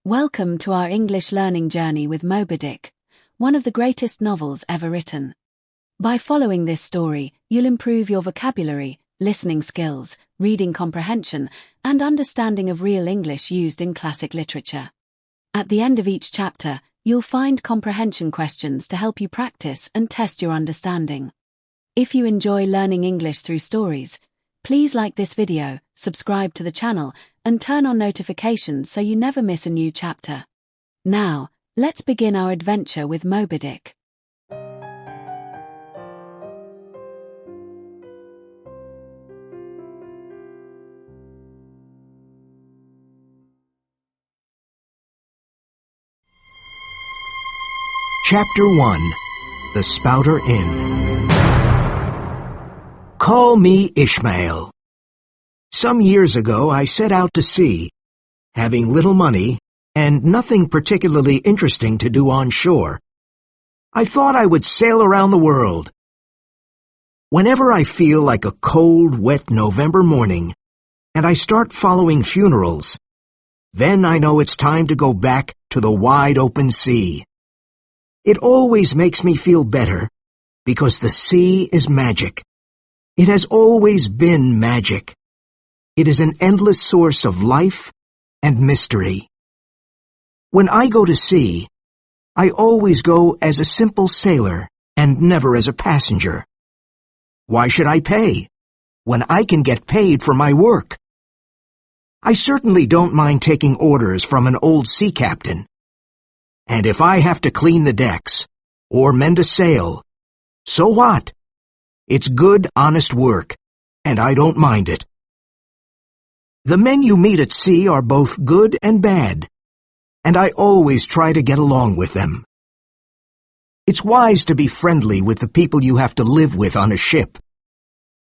Welcome to our English learning journey with Moby-Dick, one of the greatest novels ever written. By following this story, you'll improve your vocabulary, listening skills, reading comprehension, and understanding of real English used in classic literature. At the end of each chapter, you'll find comprehension questions to help you practice and test your understanding. If you enjoy learning English through stories, please like this video, subscribe to the channel, and turn on notifications so you never miss a new chapter. Now, let's begin our adventure with Moby-Dick. Chapter 1. The Spouter Inn. Call me Ishmael. Some years ago I set out to sea, having little money and nothing particularly interesting to do on shore. I thought I would sail around the world. Whenever I feel like a cold, wet November morning, and I start following funerals, then I know it's time to go back to the wide open sea. It always makes me feel better, because the sea is magic. It has always been magic. It is an endless source of life and mystery. When I go to sea, I always go as a simple sailor and never as a passenger. Why should I pay when I can get paid for my work? I certainly don't mind taking orders from an old sea captain. And if I have to clean the decks or mend a sail, so what? It's good, honest work, and I don't mind it. The men you meet at sea are both good and bad, and I always try to get along with them. It's wise to be friendly with the people you have to live with on a ship.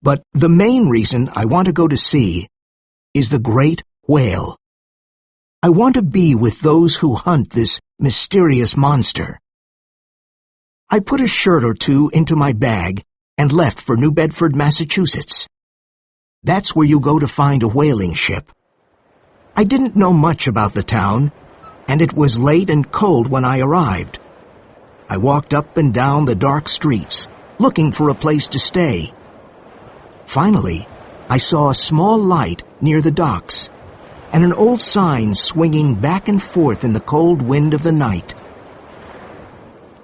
But the main reason I want to go to sea is the great whale. I want to be with those who hunt this mysterious monster. I put a shirt or two into my bag and left for New Bedford, Massachusetts. That's where you go to find a whaling ship. I didn't know much about the town, and it was late and cold when I arrived. I walked up and down the dark streets, looking for a place to stay. Finally, I saw a small light near the docks, and an old sign swinging back and forth in the cold wind of the night.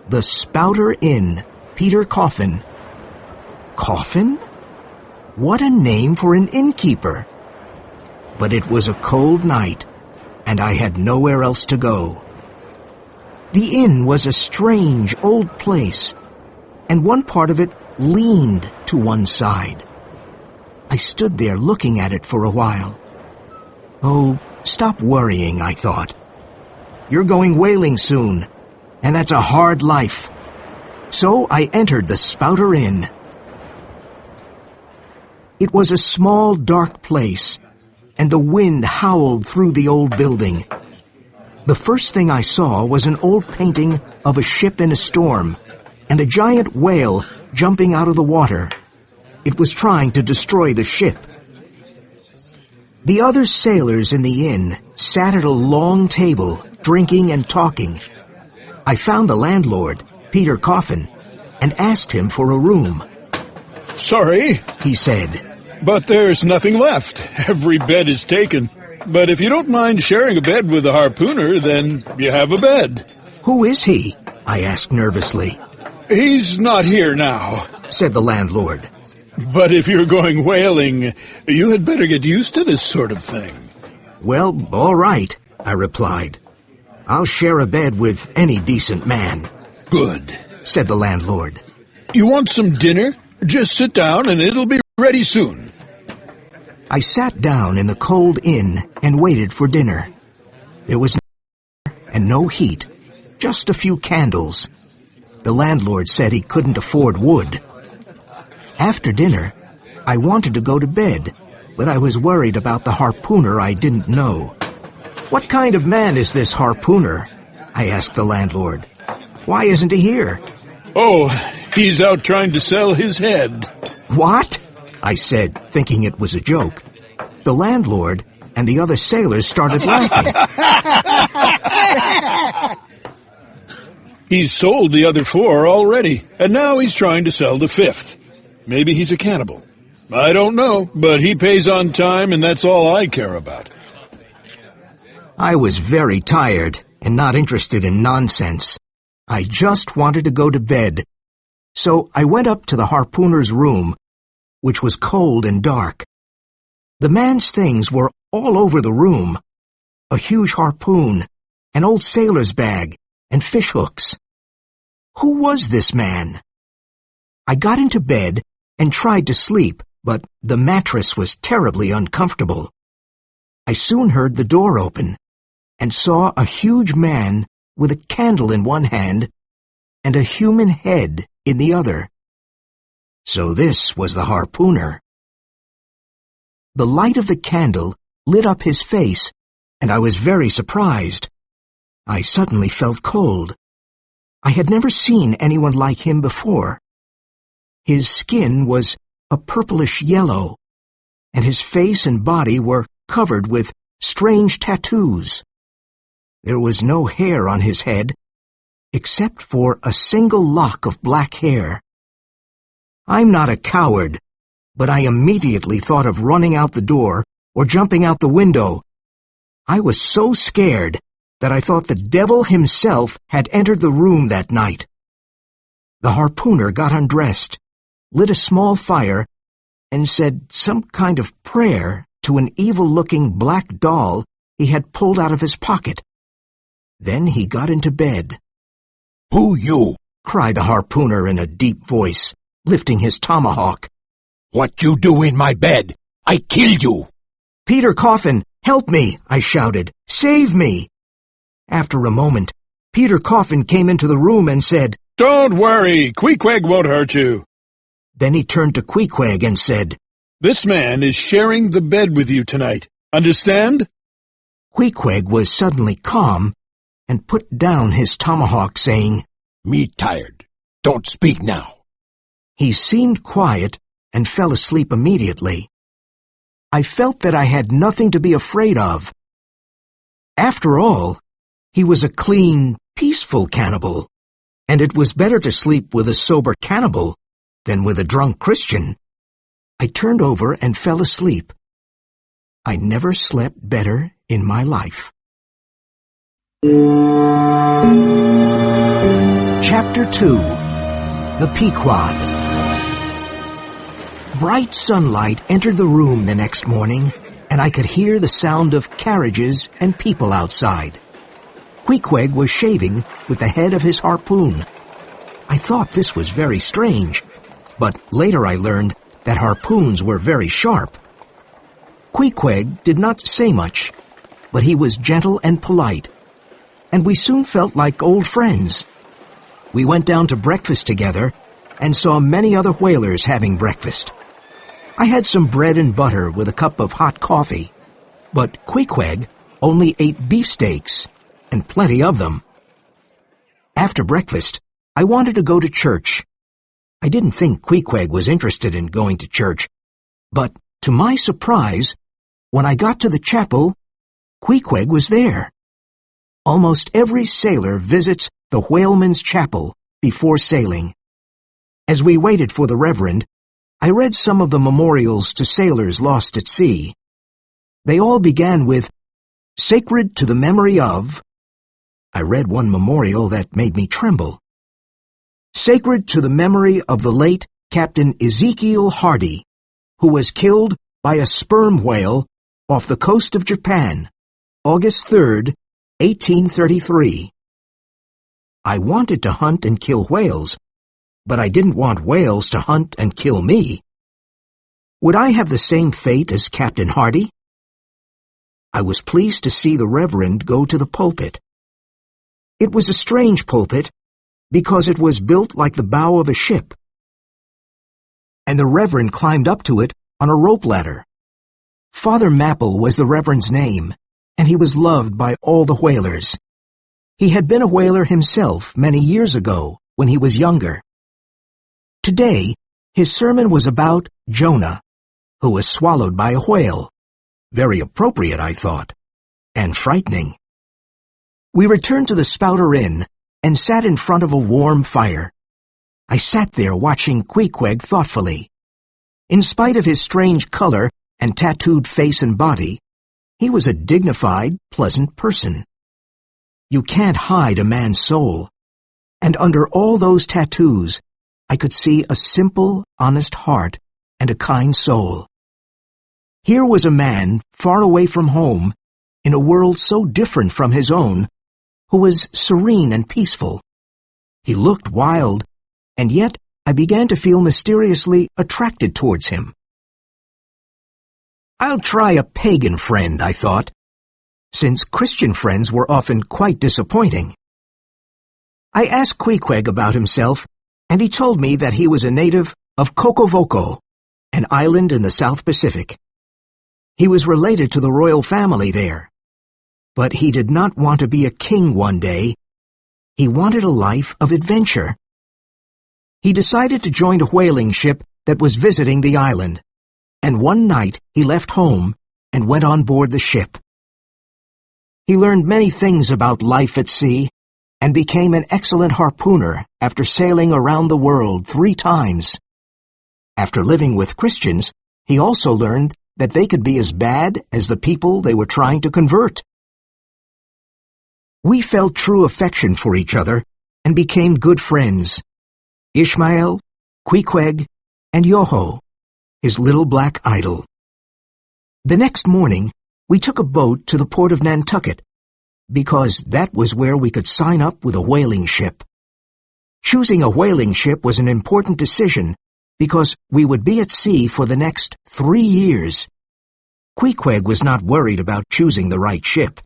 The Spouter Inn, Peter Coffin. Coffin? What a name for an innkeeper! But it was a cold night, and I had nowhere else to go. The inn was a strange old place, and one part of it leaned to one side. I stood there looking at it for a while. Oh, stop worrying, I thought. You're going whaling soon, and that's a hard life. So I entered the Spouter Inn. It was a small, dark place, and the wind howled through the old building. The first thing I saw was an old painting of a ship in a storm, and a giant whale jumping out of the water. It was trying to destroy the ship. The other sailors in the inn sat at a long table, drinking and talking. I found the landlord, Peter Coffin, and asked him for a room. "Sorry," he said, "but there's nothing left. Every bed is taken. But if you don't mind sharing a bed with a harpooner, then you have a bed." "Who is he?" I asked nervously. "He's not here now," said the landlord. "But if you're going whaling, you had better get used to this sort of thing." "Well, all right," I replied. "I'll share a bed with any decent man." "Good," said the landlord. "You want some dinner? Just sit down and it'll be ready soon." I sat down in the cold inn and waited for dinner. There was no air and no heat, just a few candles. The landlord said he couldn't afford wood. After dinner, I wanted to go to bed, but I was worried about the harpooner I didn't know. "What kind of man is this harpooner?" I asked the landlord. "Why isn't he here?" "Oh, he's out trying to sell his head." "What?" I said, thinking it was a joke. The landlord and the other sailors started laughing. He's sold the other 4 already, and now he's trying to sell the 5th. Maybe he's a cannibal. I don't know, but he pays on time, and that's all I care about. I was very tired and not interested in nonsense. I just wanted to go to bed. So I went up to the harpooner's room, which was cold and dark. The man's things were all over the room. A huge harpoon, an old sailor's bag, and fish hooks. Who was this man? I got into bed and tried to sleep, but the mattress was terribly uncomfortable. I soon heard the door open and saw a huge man with a candle in one hand and a human head in the other. So this was the harpooner. The light of the candle lit up his face, and I was very surprised. I suddenly felt cold. I had never seen anyone like him before. His skin was a purplish yellow, and his face and body were covered with strange tattoos. There was no hair on his head, except for a single lock of black hair. I'm not a coward, but I immediately thought of running out the door or jumping out the window. I was so scared that I thought the devil himself had entered the room that night. The harpooner got undressed, lit a small fire, and said some kind of prayer to an evil-looking black doll he had pulled out of his pocket. Then he got into bed. "Who you?" cried the harpooner in a deep voice, lifting his tomahawk. "What you do in my bed? I kill you!" "Peter Coffin, help me!" I shouted. "Save me!" After a moment, Peter Coffin came into the room and said, Don't worry, Queequeg won't hurt you. Then he turned to Queequeg and said, This man is sharing the bed with you tonight. Understand? Queequeg was suddenly calm and put down his tomahawk, saying, "Me tired. Don't speak now." He seemed quiet and fell asleep immediately. I felt that I had nothing to be afraid of. After all, he was a clean, peaceful cannibal, and it was better to sleep with a sober cannibal than with a drunk Christian. I turned over and fell asleep. I never slept better in my life. Chapter 2. The Pequod. Bright sunlight entered the room the next morning, and I could hear the sound of carriages and people outside. Queequeg was shaving with the head of his harpoon. I thought this was very strange, but later I learned that harpoons were very sharp. Queequeg did not say much, but he was gentle and polite, and we soon felt like old friends. We went down to breakfast together and saw many other whalers having breakfast. I had some bread and butter with a cup of hot coffee, but Queequeg only ate beefsteaks, and plenty of them. After breakfast, I wanted to go to church. I didn't think Queequeg was interested in going to church, but to my surprise, when I got to the chapel, Queequeg was there. Almost every sailor visits the whaleman's chapel before sailing. As we waited for the Reverend, I read some of the memorials to sailors lost at sea. They all began with, "Sacred to the memory of." I read one memorial that made me tremble. "Sacred to the memory of the late Captain Ezekiel Hardy, who was killed by a sperm whale off the coast of Japan, August 3rd, 1833. I wanted to hunt and kill whales, but I didn't want whales to hunt and kill me. Would I have the same fate as Captain Hardy? I was pleased to see the Reverend go to the pulpit. It was a strange pulpit because it was built like the bow of a ship, and the Reverend climbed up to it on a rope ladder. Father Mapple was the Reverend's name, and he was loved by all the whalers. He had been a whaler himself many years ago when he was younger. Today, his sermon was about Jonah, who was swallowed by a whale. Very appropriate, I thought, and frightening. We returned to the Spouter Inn and sat in front of a warm fire. I sat there watching Queequeg thoughtfully. In spite of his strange color and tattooed face and body, he was a dignified, pleasant person. You can't hide a man's soul, and under all those tattoos, I could see a simple, honest heart and a kind soul. Here was a man far away from home, in a world so different from his own, who was serene and peaceful. He looked wild, and yet I began to feel mysteriously attracted towards him. I'll try a pagan friend, I thought, since Christian friends were often quite disappointing. I asked Queequeg about himself, and he told me that he was a native of Kokovoko, an island in the South Pacific. He was related to the royal family there, but he did not want to be a king one day. He wanted a life of adventure. He decided to join a whaling ship that was visiting the island, and one night he left home and went on board the ship. He learned many things about life at sea and became an excellent harpooner after sailing around the world 3 times. After living with Christians, he also learned that they could be as bad as the people they were trying to convert. We felt true affection for each other and became good friends. Ishmael, Queequeg, and Yoho, his little black idol. The next morning, we took a boat to the port of Nantucket, because that was where we could sign up with a whaling ship. Choosing a whaling ship was an important decision, because we would be at sea for the next 3 years. Queequeg was not worried about choosing the right ship.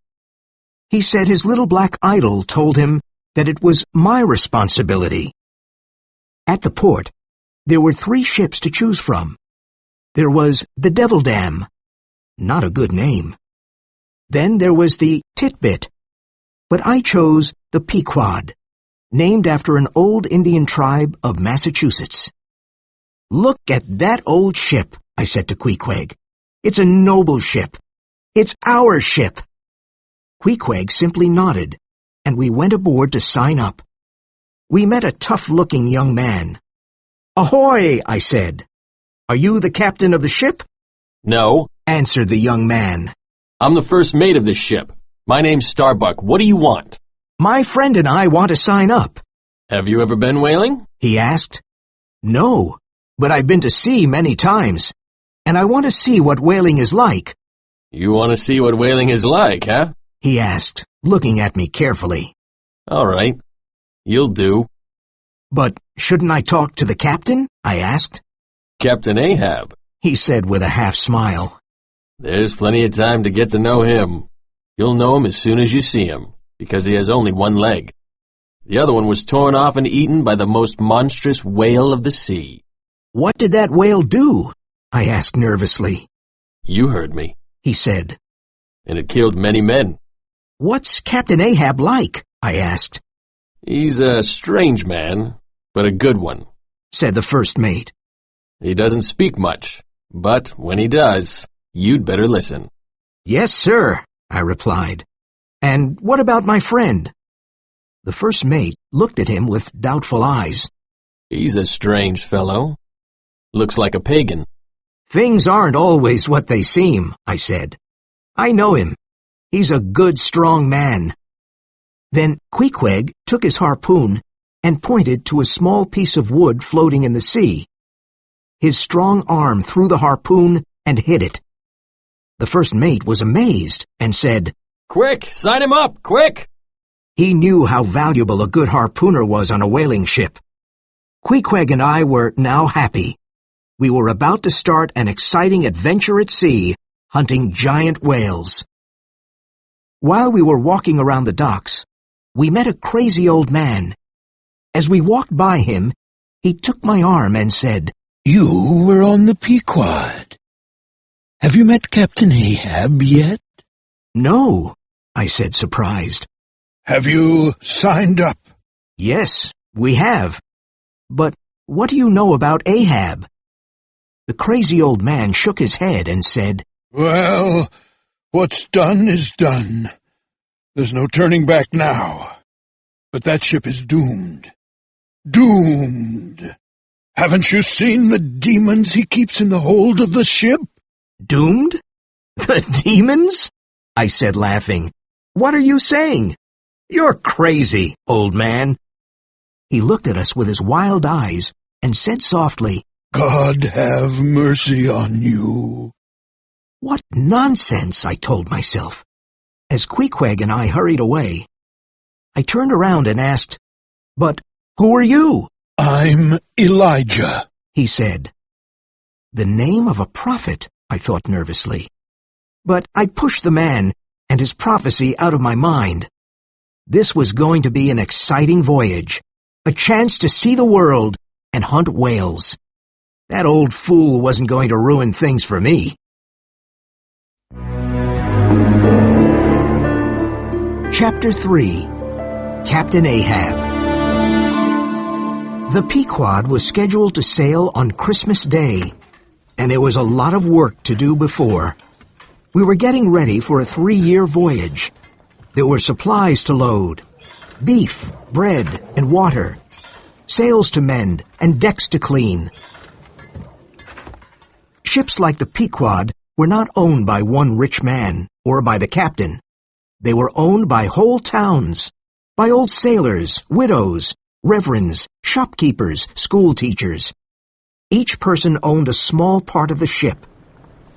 He said his little black idol told him that it was my responsibility. At the port, there were 3 ships to choose from. There was the Devil Dam, not a good name. Then there was the Titbit, but I chose the Pequod, named after an old Indian tribe of Massachusetts. "Look at that old ship," I said to Queequeg. "It's a noble ship. It's our ship." Queequeg simply nodded, and we went aboard to sign up. We met a tough-looking young man. "Ahoy," I said. "Are you the captain of the ship?" No, answered the young man. I'm the first mate of this ship. My name's Starbuck. What do you want? "My friend and I want to sign up." Have you ever been whaling? he asked. "No, but I've been to sea many times, and I want to see what whaling is like." You want to see what whaling is like, huh? he asked, looking at me carefully. All right. You'll do. "But shouldn't I talk to the captain?" I asked. Captain Ahab. He said with a half-smile. There's plenty of time to get to know him. You'll know him as soon as you see him, because he has only one leg. The other one was torn off and eaten by the most monstrous whale of the sea. "What did that whale do?" I asked nervously. You heard me. He said. And it killed many men. "What's Captain Ahab like?" I asked. He's a strange man, but a good one, said the first mate. He doesn't speak much, but when he does, you'd better listen. "Yes, sir," I replied. "And what about my friend?" The first mate looked at him with doubtful eyes. He's a strange fellow. Looks like a pagan. "Things aren't always what they seem," I said. "I know him. He's a good, strong man." Then Queequeg took his harpoon and pointed to a small piece of wood floating in the sea. His strong arm threw the harpoon and hit it. The first mate was amazed and said, "Quick, sign him up, quick!" He knew how valuable a good harpooner was on a whaling ship. Queequeg and I were now happy. We were about to start an exciting adventure at sea, hunting giant whales. While we were walking around the docks, we met a crazy old man. As we walked by him, he took my arm and said, You were on the Pequod. Have you met Captain Ahab yet? "No," I said, surprised. Have you signed up? "Yes, we have. But what do you know about Ahab?" The crazy old man shook his head and said, Well, what's done is done. There's no turning back now. but that ship is doomed. Doomed! Haven't you seen the demons he keeps in the hold of the ship? Doomed? The demons? I said, laughing. What are you saying? You're crazy, old man. He looked at us with his wild eyes and said softly, God have mercy on you. What nonsense, I told myself. As Queequeg and I hurried away, I turned around and asked, But who are you? I'm Elijah, he said. The name of a prophet, I thought nervously. But I pushed the man and his prophecy out of my mind. This was going to be an exciting voyage, a chance to see the world and hunt whales. That old fool wasn't going to ruin things for me. Chapter 3. Captain Ahab. The Pequod was scheduled to sail on Christmas Day, and there was a lot of work to do before. We were getting ready for a 3-year voyage. There were supplies to load, beef, bread, and water, sails to mend, and decks to clean. Ships like the Pequod were not owned by one rich man or by the captain. They were owned by whole towns, by old sailors, widows, reverends, shopkeepers, school teachers. Each person owned a small part of the ship.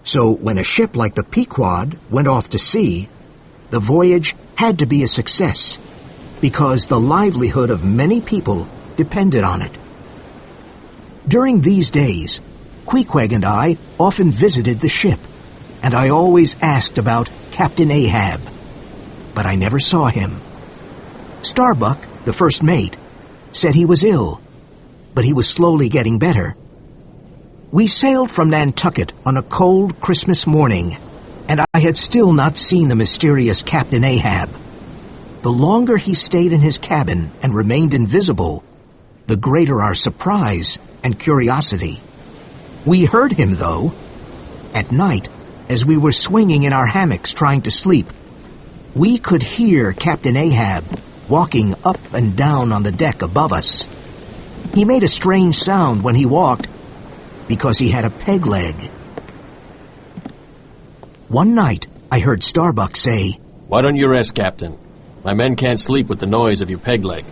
So when a ship like the Pequod went off to sea, the voyage had to be a success, because the livelihood of many people depended on it. During these days, Queequeg and I often visited the ship, and I always asked about Captain Ahab, but I never saw him. Starbuck, the first mate, said he was ill, but he was slowly getting better. We sailed from Nantucket on a cold Christmas morning, and I had still not seen the mysterious Captain Ahab. The longer he stayed in his cabin and remained invisible, the greater our surprise and curiosity. We heard him, though. At night, as we were swinging in our hammocks trying to sleep, we could hear Captain Ahab walking up and down on the deck above us. He made a strange sound when he walked, because he had a peg leg. One night, I heard Starbuck say, Why don't you rest, Captain? My men can't sleep with the noise of your peg leg.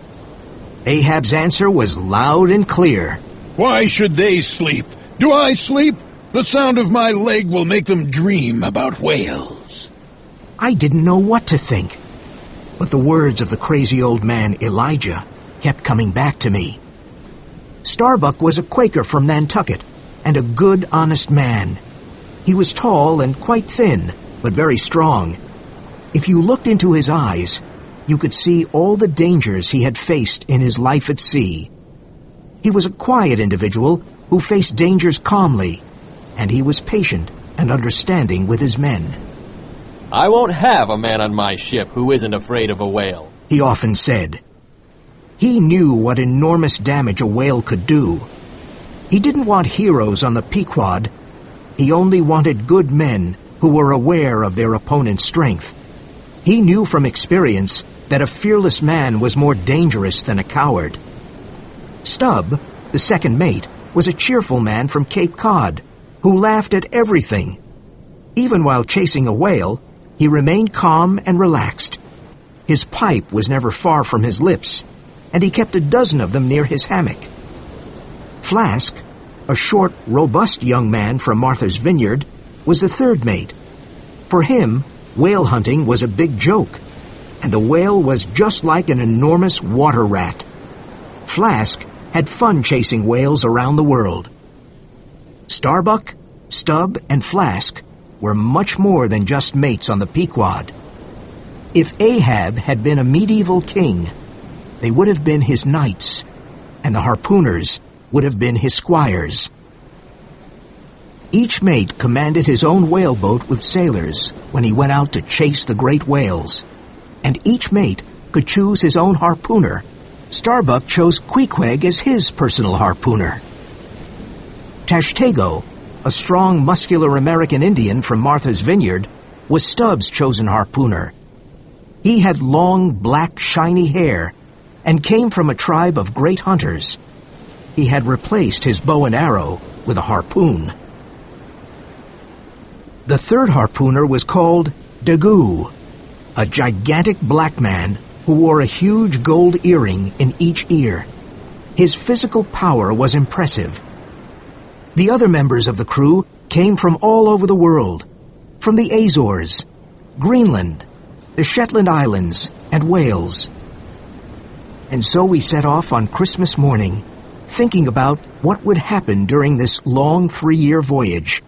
Ahab's answer was loud and clear. Why should they sleep? Do I sleep? The sound of my leg will make them dream about whales. I didn't know what to think, but the words of the crazy old man Elijah kept coming back to me. Starbuck was a Quaker from Nantucket, and a good, honest man. He was tall and quite thin, but very strong. If you looked into his eyes, you could see all the dangers he had faced in his life at sea. He was a quiet individual who faced dangers calmly, and he was patient and understanding with his men. I won't have a man on my ship who isn't afraid of a whale, he often said. He knew what enormous damage a whale could do. He didn't want heroes on the Pequod. He only wanted good men who were aware of their opponent's strength. He knew from experience that a fearless man was more dangerous than a coward. Stubb, the second mate, was a cheerful man from Cape Cod who laughed at everything. Even while chasing a whale, he remained calm and relaxed. His pipe was never far from his lips, and he kept a dozen of them near his hammock. Flask, a short, robust young man from Martha's Vineyard, was the third mate. For him, whale hunting was a big joke, and the whale was just like an enormous water rat. Flask had fun chasing whales around the world. Starbuck, Stubb, and Flask were much more than just mates on the Pequod. If Ahab had been a medieval king, they would have been his knights, and the harpooners would have been his squires. Each mate commanded his own whaleboat with sailors when he went out to chase the great whales, and each mate could choose his own harpooner. Starbuck chose Queequeg as his personal harpooner. Tashtego, a strong, muscular American Indian from Martha's Vineyard, was Stubb's chosen harpooner. He had long, black, shiny hair and came from a tribe of great hunters. He had replaced his bow and arrow with a harpoon. The third harpooner was called Dagu, a gigantic black man who wore a huge gold earring in each ear. His physical power was impressive. The other members of the crew came from all over the world, from the Azores, Greenland, the Shetland Islands, and Wales. And so we set off on Christmas morning, thinking about what would happen during this long 3-year voyage.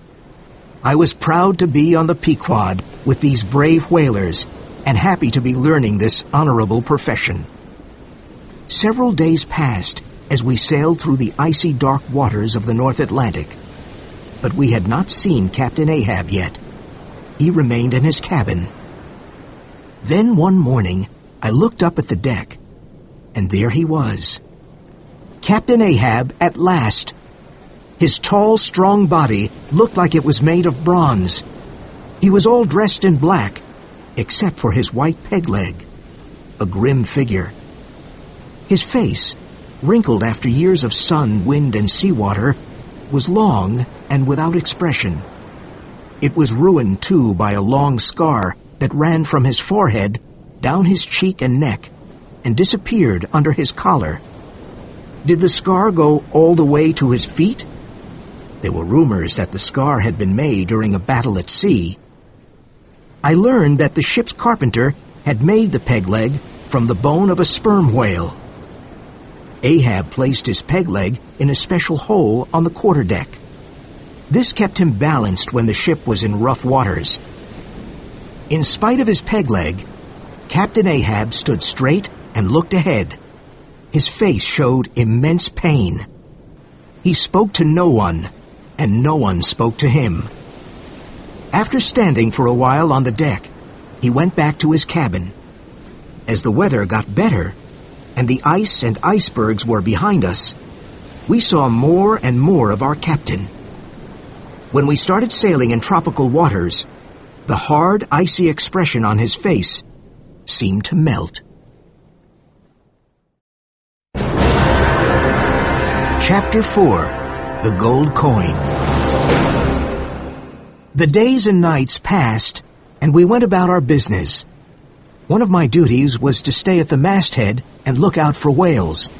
I was proud to be on the Pequod with these brave whalers and happy to be learning this honorable profession. Several days passed as we sailed through the icy dark waters of the North Atlantic. But we had not seen Captain Ahab yet. He remained in his cabin. Then one morning, I looked up at the deck, and there he was. Captain Ahab at last. His tall, strong body looked like it was made of bronze. He was all dressed in black, except for his white peg leg, a grim figure. His face, wrinkled after years of sun, wind, and seawater, was long and without expression. It was ruined, too, by a long scar that ran from his forehead down his cheek and neck and disappeared under his collar. Did the scar go all the way to his feet? There were rumors that the scar had been made during a battle at sea. I learned that the ship's carpenter had made the peg leg from the bone of a sperm whale. Ahab placed his peg leg in a special hole on the quarterdeck. This kept him balanced when the ship was in rough waters. In spite of his peg leg, Captain Ahab stood straight and looked ahead. His face showed immense pain. He spoke to no one, and no one spoke to him. After standing for a while on the deck, he went back to his cabin. As the weather got better, and the ice and icebergs were behind us, we saw more and more of our captain. When we started sailing in tropical waters, the hard, icy expression on his face seemed to melt. Chapter 4. The Gold Coin. The days and nights passed, and we went about our business. One of my duties was to stay at the masthead and look out for whales.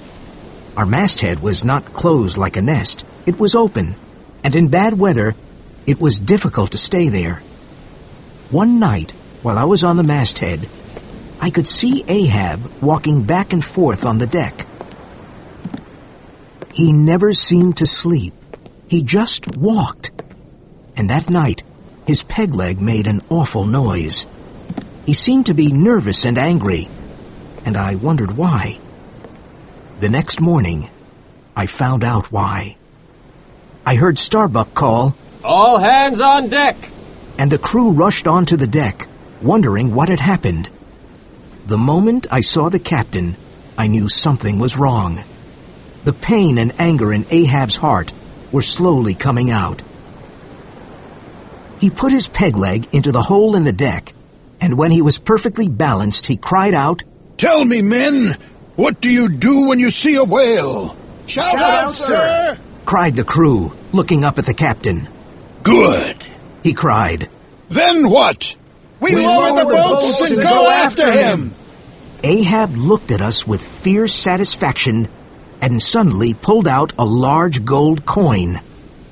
Our masthead was not closed like a nest. It was open, and in bad weather, it was difficult to stay there. One night, while I was on the masthead, I could see Ahab walking back and forth on the deck. He never seemed to sleep. He just walked. And that night, his peg leg made an awful noise. He seemed to be nervous and angry, and I wondered why. The next morning, I found out why. I heard Starbuck call, "All hands on deck!" and the crew rushed onto the deck, wondering what had happened. The moment I saw the captain, I knew something was wrong. The pain and anger in Ahab's heart were slowly coming out. He put his peg leg into the hole in the deck, and when he was perfectly balanced, he cried out, "Tell me, men, what do you do when you see a whale?" "Shout out, sir!" cried the crew, looking up at the captain. "Good," he cried. "Then what?" We lower the boats and go after him!" Ahab looked at us with fierce satisfaction and suddenly pulled out a large gold coin.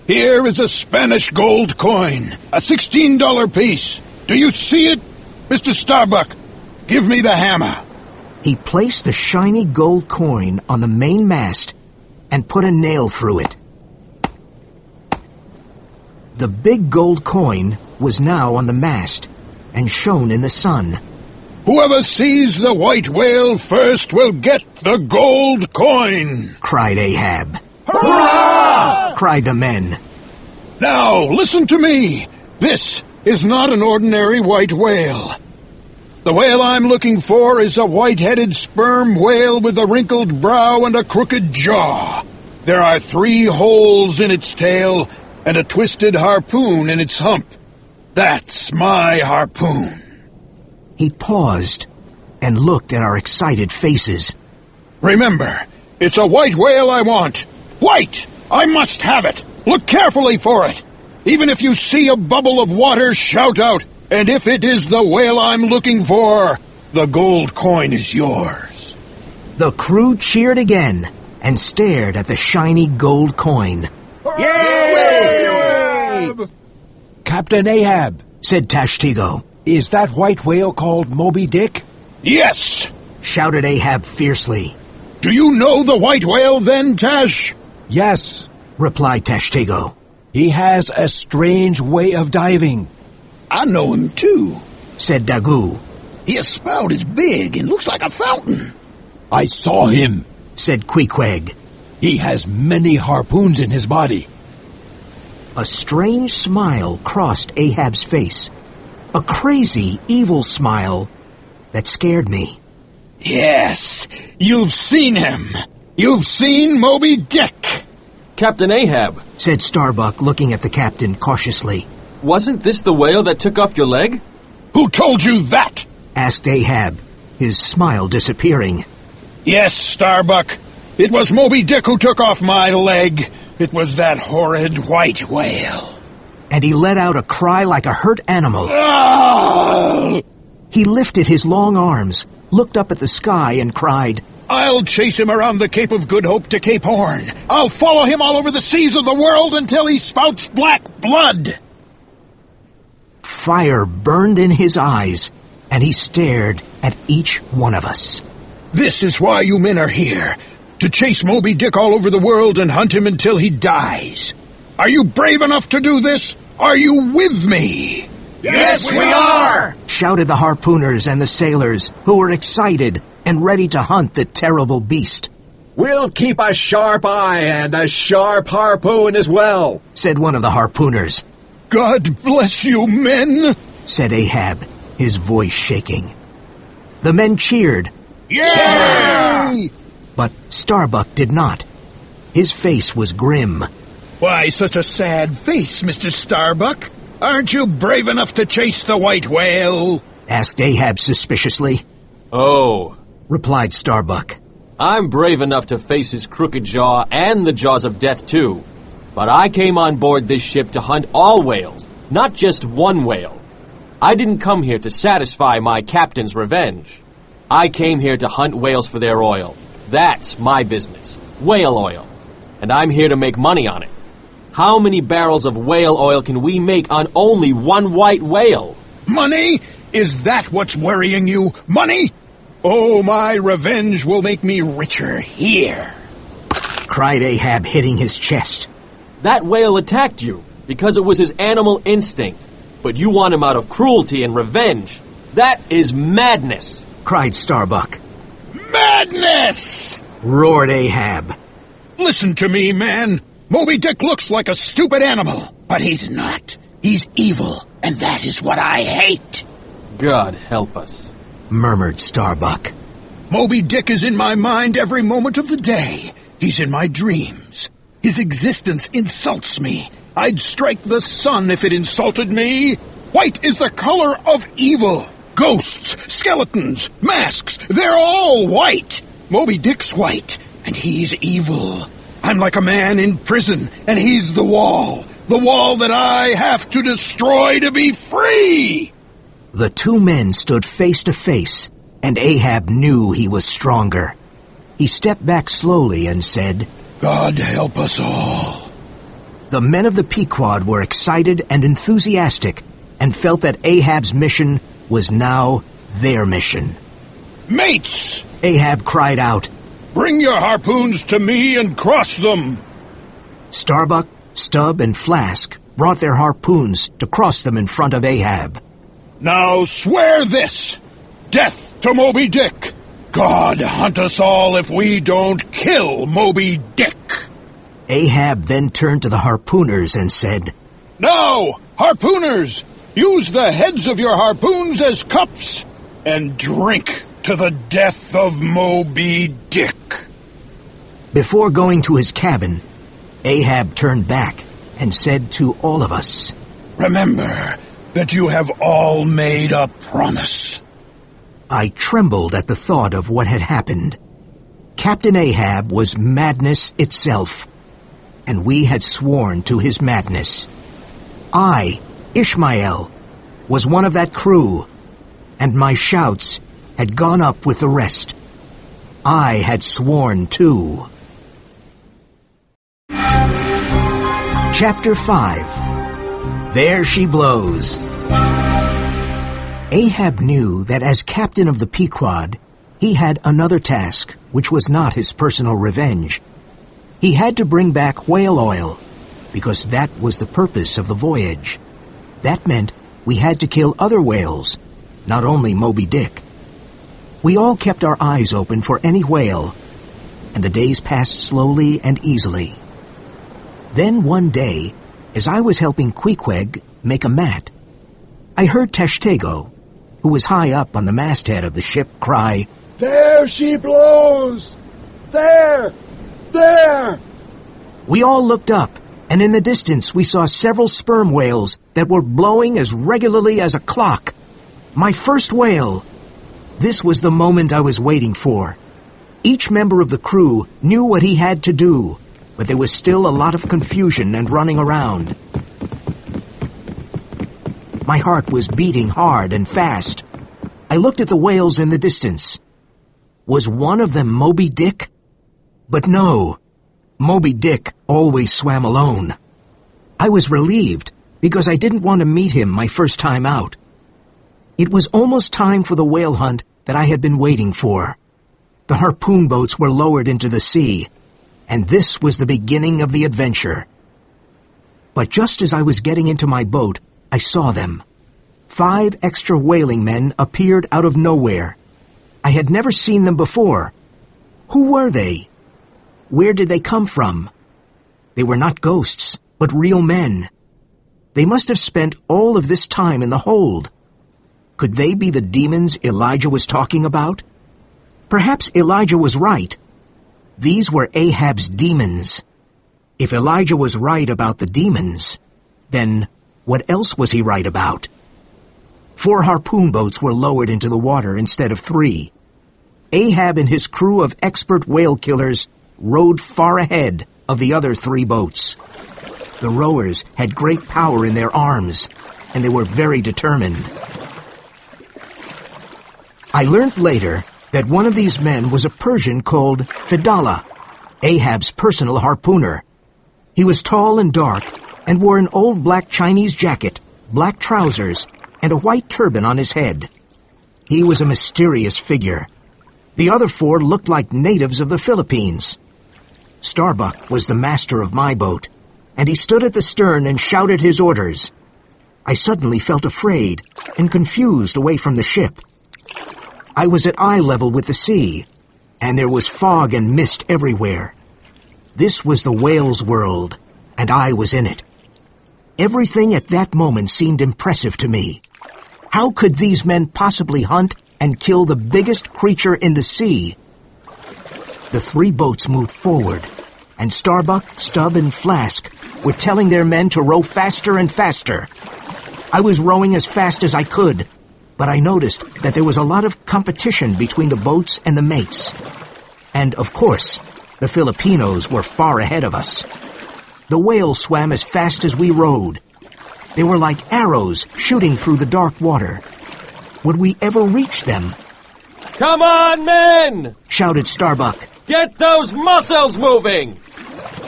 "Here is a Spanish gold coin, a $16 piece. Do you see it? Mr. Starbuck, give me the hammer." He placed the shiny gold coin on the main mast and put a nail through it. The big gold coin was now on the mast and shone in the sun. "Whoever sees the white whale first will get the gold coin," cried Ahab. "Hurrah!" cried the men. "Now, listen to me. This is not an ordinary white whale. The whale I'm looking for is a white-headed sperm whale with a wrinkled brow and a crooked jaw. There are 3 holes in its tail and a twisted harpoon in its hump. That's my harpoon." He paused and looked at our excited faces. Remember, it's a white whale I want. White! I must have it! Look carefully for it! Even if you see a bubble of water, shout out, and if it is the whale I'm looking for, the gold coin is yours. The crew cheered again and stared at the shiny gold coin. Yay! Captain Ahab, Said Tashtigo. is that white whale called Moby-Dick? Yes! Shouted Ahab fiercely. Do you know the white whale then, Tash? Yes. Replied Tashtigo. He has a strange way of diving. I know him too. Said Dagu. His spout is big and looks like a fountain. I saw him. Said Queequeg. He has many harpoons in his body. A strange smile crossed Ahab's face. A crazy, evil smile that scared me. Yes, you've seen him. You've seen Moby-Dick. Captain Ahab, Said Starbuck, looking at the captain cautiously. wasn't this the whale that took off your leg? Who told you that? Asked Ahab, his smile disappearing. Yes, Starbuck. It was Moby-Dick who took off my leg. It was that horrid white whale. And he let out a cry like a hurt animal. Ah! He lifted his long arms, looked up at the sky, and cried, I'll chase him around the Cape of Good Hope to Cape Horn. I'll follow him all over the seas of the world until he spouts black blood. Fire burned in his eyes, and he stared at each one of us. This is why you men are here. To chase Moby-Dick all over the world and hunt him until he dies. Are you brave enough to do this? Are you with me? Yes, we are! Shouted the harpooners and the sailors, who were excited and ready to hunt the terrible beast. We'll keep a sharp eye and a sharp harpoon as well, Said one of the harpooners. God bless you, men! Said Ahab, his voice shaking. The men cheered, Yay! but Starbuck did not. His face was grim. Why such a sad face, Mr. Starbuck? Aren't you brave enough to chase the white whale? Asked Ahab suspiciously. Oh, Replied Starbuck. I'm brave enough to face his crooked jaw and the jaws of death too. But I came on board this ship to hunt all whales, not just one whale. I didn't come here to satisfy my captain's revenge. I came here to hunt whales for their oil. That's my business, whale oil. And I'm here to make money on it. How many barrels of whale oil can we make on only one white whale? Money? Is that what's worrying you? Money? Oh, my revenge will make me richer here. Cried Ahab, hitting his chest. That whale attacked you because it was his animal instinct. But you want him out of cruelty and revenge. That is madness. Cried Starbuck. Madness! Roared Ahab. Listen to me, man. Moby-Dick looks like a stupid animal, but he's not. He's evil, and that is what I hate. God help us. Murmured Starbuck. Moby-Dick is in my mind every moment of the day. He's in my dreams. His existence insults me. I'd strike the sun if it insulted me. White is the color of evil. Ghosts, skeletons, masks, they're all white. Moby-Dick's white, and he's evil. I'm like a man in prison, and he's the wall that I have to destroy to be free. The two men stood face to face, and Ahab knew he was stronger. He stepped back slowly and said, God help us all. The men of the Pequod were excited and enthusiastic, and felt that Ahab's mission was now their mission. Mates! Ahab cried out. Bring your harpoons to me and cross them. Starbuck, Stubb, and Flask brought their harpoons to cross them in front of Ahab. Now swear this. Death to Moby-Dick. God hunt us all if we don't kill Moby-Dick. Ahab then turned to the harpooners and said, Now, harpooners, use the heads of your harpoons as cups and drink to the death of Moby-Dick. Before going to his cabin, Ahab turned back and said to all of us, Remember that you have all made a promise. I trembled at the thought of what had happened. Captain Ahab was madness itself, and we had sworn to his madness. I, Ishmael, was one of that crew, and my shouts had gone up with the rest. I had sworn too. Chapter 5. There She Blows. Ahab knew that as captain of the Pequod, he had another task, which was not his personal revenge. He had to bring back whale oil, because that was the purpose of the voyage. That meant we had to kill other whales, not only Moby-Dick. We all kept our eyes open for any whale, and the days passed slowly and easily. Then one day, as I was helping Queequeg make a mat, I heard Tashtego, who was high up on the masthead of the ship, cry, "There she blows! There! There!" We all looked up, and in the distance we saw several sperm whales that were blowing as regularly as a clock. My first whale! This was the moment I was waiting for. Each member of the crew knew what he had to do, but there was still a lot of confusion and running around. My heart was beating hard and fast. I looked at the whales in the distance. Was one of them Moby-Dick? But no, Moby-Dick always swam alone. I was relieved, because I didn't want to meet him my first time out. It was almost time for the whale hunt that I had been waiting for. The harpoon boats were lowered into the sea, and this was the beginning of the adventure. But just as I was getting into my boat, I saw them. 5 extra whaling men appeared out of nowhere. I had never seen them before. Who were they? Where did they come from? They were not ghosts, but real men. They must have spent all of this time in the hold. Could they be the demons Elijah was talking about? Perhaps Elijah was right. These were Ahab's demons. If Elijah was right about the demons, then what else was he right about? 4 harpoon boats were lowered into the water instead of 3. Ahab and his crew of expert whale killers rowed far ahead of the other 3 boats. The rowers had great power in their arms, and they were very determined. I learned later that one of these men was a Persian called Fedallah, Ahab's personal harpooner. He was tall and dark, and wore an old black Chinese jacket, black trousers, and a white turban on his head. He was a mysterious figure. The other 4 looked like natives of the Philippines. Starbuck was the master of my boat, and he stood at the stern and shouted his orders. I suddenly felt afraid and confused away from the ship. I was at eye level with the sea, and there was fog and mist everywhere. This was the whale's world, and I was in it. Everything at that moment seemed impressive to me. How could these men possibly hunt and kill the biggest creature in the sea? The 3 boats moved forward, and Starbuck, Stubb, and Flask were telling their men to row faster and faster. I was rowing as fast as I could, but I noticed that there was a lot of competition between the boats and the mates. And, of course, the Filipinos were far ahead of us. The whales swam as fast as we rowed. They were like arrows shooting through the dark water. Would we ever reach them? "Come on, men!" shouted Starbuck. "Get those muscles moving!"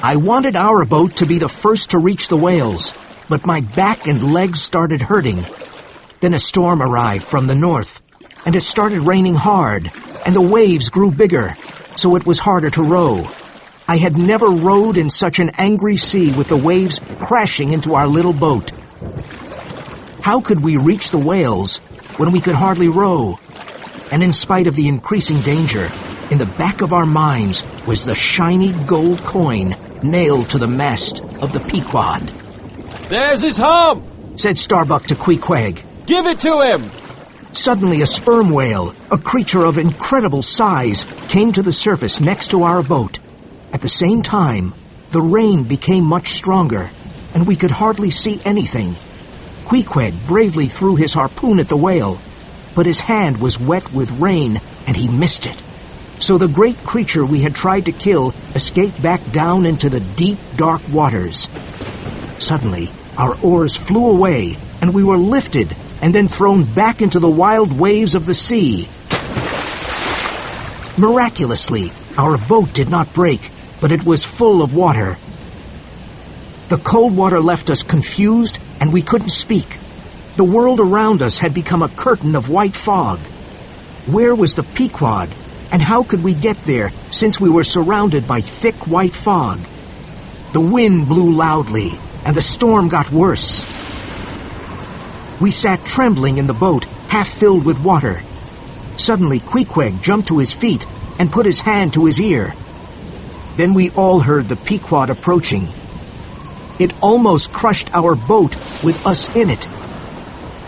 I wanted our boat to be the first to reach the whales, but my back and legs started hurting. Then a storm arrived from the north, and it started raining hard, and the waves grew bigger, so it was harder to row. I had never rowed in such an angry sea with the waves crashing into our little boat. How could we reach the whales when we could hardly row? And in spite of the increasing danger, in the back of our minds was the shiny gold coin nailed to the mast of the Pequod. "There's his hump!" said Starbuck to Queequeg. "Give it to him!" Suddenly a sperm whale, a creature of incredible size, came to the surface next to our boat. At the same time, the rain became much stronger, and we could hardly see anything. Queequeg bravely threw his harpoon at the whale, but his hand was wet with rain, and he missed it. So the great creature we had tried to kill escaped back down into the deep, dark waters. Suddenly, our oars flew away, and we were lifted and then thrown back into the wild waves of the sea. Miraculously, our boat did not break, but it was full of water. The cold water left us confused, and we couldn't speak. The world around us had become a curtain of white fog. Where was the Pequod, and how could we get there since we were surrounded by thick white fog? The wind blew loudly, and the storm got worse. We sat trembling in the boat, half filled with water. Suddenly, Queequeg jumped to his feet and put his hand to his ear. Then we all heard the Pequod approaching. It almost crushed our boat with us in it.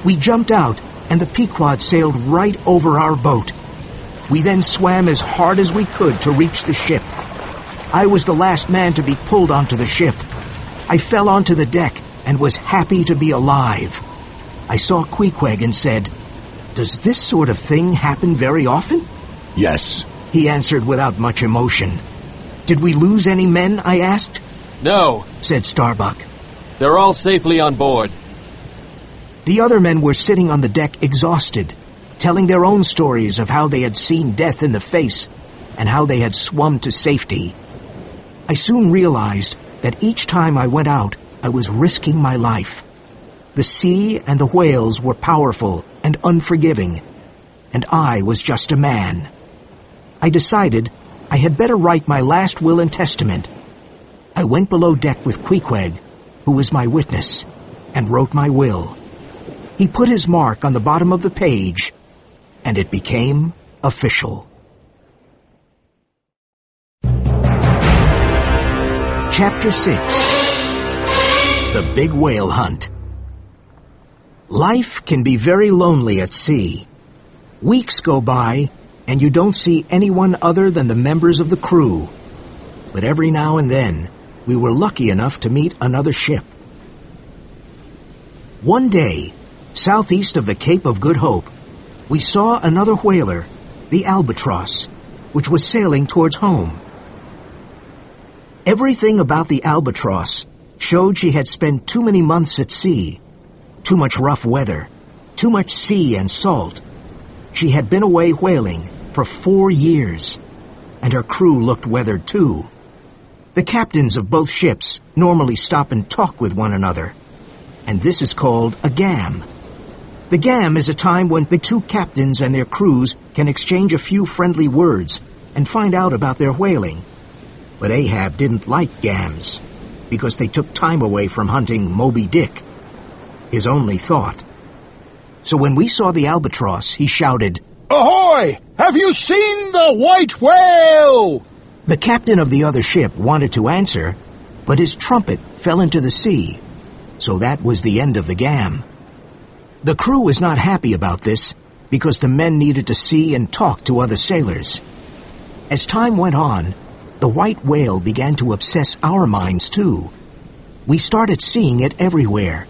We jumped out, and the Pequod sailed right over our boat. We then swam as hard as we could to reach the ship. I was the last man to be pulled onto the ship. I fell onto the deck and was happy to be alive. I saw Queequeg and said, "Does this sort of thing happen very often?" Yes. He answered without much emotion. "Did we lose any men?" I asked. No, Said Starbuck. they're all safely on board. The other men were sitting on the deck exhausted, telling their own stories of how they had seen death in the face and how they had swum to safety. I soon realized that each time I went out, I was risking my life. The sea and the whales were powerful and unforgiving, and I was just a man. I decided I had better write my last will and testament. I went below deck with Queequeg, who was my witness, and wrote my will. He put his mark on the bottom of the page, and it became official. Chapter 6. The Big Whale Hunt. Life can be very lonely at sea. Weeks go by, and you don't see anyone other than the members of the crew. But every now and then, we were lucky enough to meet another ship. One day, southeast of the Cape of Good Hope, we saw another whaler, the Albatross, which was sailing towards home. Everything about the Albatross showed she had spent too many months at sea, too much rough weather, too much sea and salt. She had been away whaling for 4 years, and her crew looked weathered too. The captains of both ships normally stop and talk with one another, and this is called a gam. The gam is a time when the two captains and their crews can exchange a few friendly words and find out about their whaling. But Ahab didn't like gams, because they took time away from hunting Moby-Dick, his only thought. So when we saw the Albatross, he shouted, Ahoy! Have you seen the white whale? The captain of the other ship wanted to answer, but his trumpet fell into the sea, so that was the end of the gam. The crew was not happy about this, because the men needed to see and talk to other sailors. As time went on, the white whale began to obsess our minds too. We started seeing it everywhere.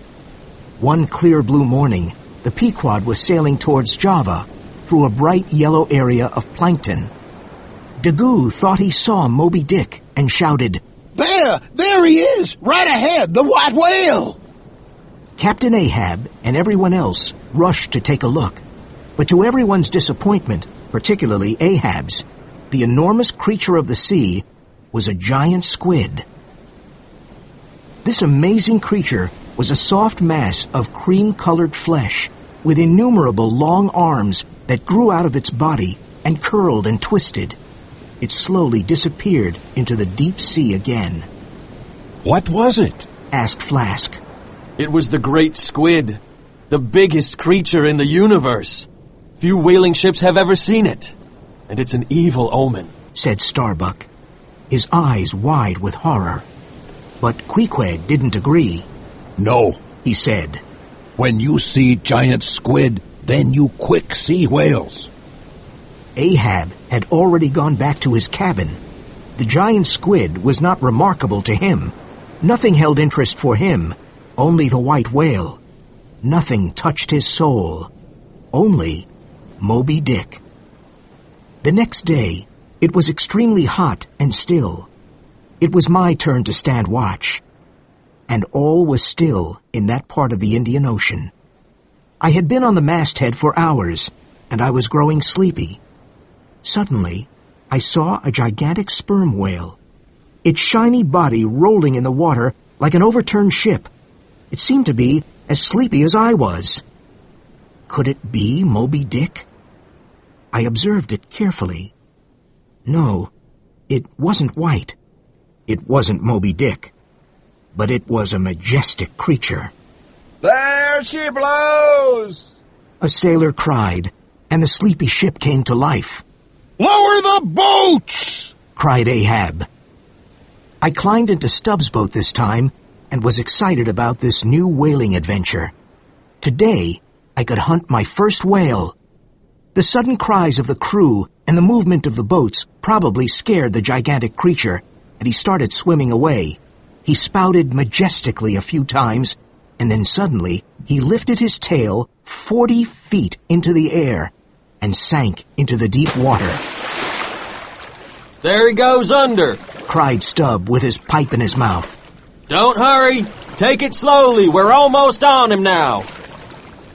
One clear blue morning, the Pequod was sailing towards Java through a bright yellow area of plankton. Daggoo thought he saw Moby-Dick and shouted, There he is, right ahead, the white whale! Captain Ahab and everyone else rushed to take a look, but to everyone's disappointment, particularly Ahab's, the enormous creature of the sea was a giant squid. This amazing creature was a soft mass of cream-colored flesh with innumerable long arms that grew out of its body and curled and twisted. It slowly disappeared into the deep sea again. What was it? Asked Flask. It was the great squid, the biggest creature in the universe. Few whaling ships have ever seen it, and it's an evil omen, said Starbuck, his eyes wide with horror. But Queequeg didn't agree. No, he said. When you see giant squid, then you quick see whales. Ahab had already gone back to his cabin. The giant squid was not remarkable to him. Nothing held interest for him, only the white whale. Nothing touched his soul, only Moby-Dick. The next day, It was extremely hot and still. It was my turn to stand watch. And all was still in that part of the Indian Ocean. I had been on the masthead for hours, and I was growing sleepy. Suddenly, I saw a gigantic sperm whale, its shiny body rolling in the water like an overturned ship. It seemed to be as sleepy as I was. Could it be Moby-Dick? I observed it carefully. No, it wasn't white. It wasn't Moby-Dick. But it was a majestic creature. There she blows! A sailor cried, and the sleepy ship came to life. Lower the boats! Cried Ahab. I climbed into Stubbs' boat this time and was excited about this new whaling adventure. Today, I could hunt my first whale. The sudden cries of the crew and the movement of the boats probably scared the gigantic creature, and he started swimming away. He spouted majestically a few times, and then suddenly he lifted his tail 40 feet into the air and sank into the deep water. There he goes under, Cried Stubb with his pipe in his mouth. Don't hurry. Take it slowly. We're almost on him now.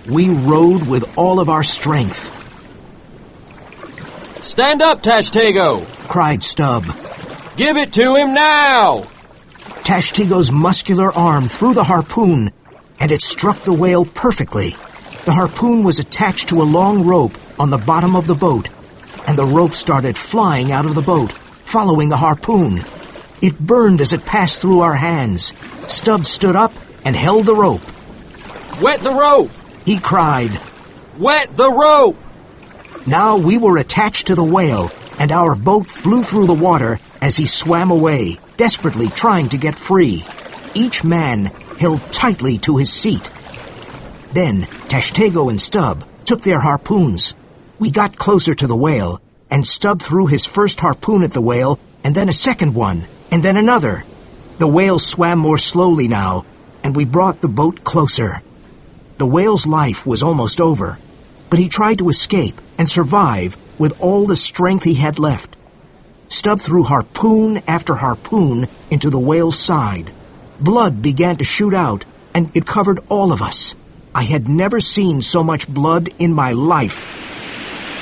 We rowed with all of our strength. Stand up, Tashtego. Cried Stubb. Give it to him now. Tashtego's muscular arm threw the harpoon, and it struck the whale perfectly. The harpoon was attached to a long rope on the bottom of the boat, and the rope started flying out of the boat, following the harpoon. It burned as it passed through our hands. Stubb stood up and held the rope. Wet the rope. He cried. Wet the rope. Now we were attached to the whale, and our boat flew through the water as he swam away, desperately trying to get free. Each man held tightly to his seat. Then Tashtego and Stubb took their harpoons. We got closer to the whale, and Stubb threw his first harpoon at the whale, and then a second one, and then another. The whale swam more slowly now, and we brought the boat closer. The whale's life was almost over, but he tried to escape and survive with all the strength he had left. Stubb threw harpoon after harpoon into the whale's side. Blood began to shoot out, and it covered all of us. I had never seen so much blood in my life.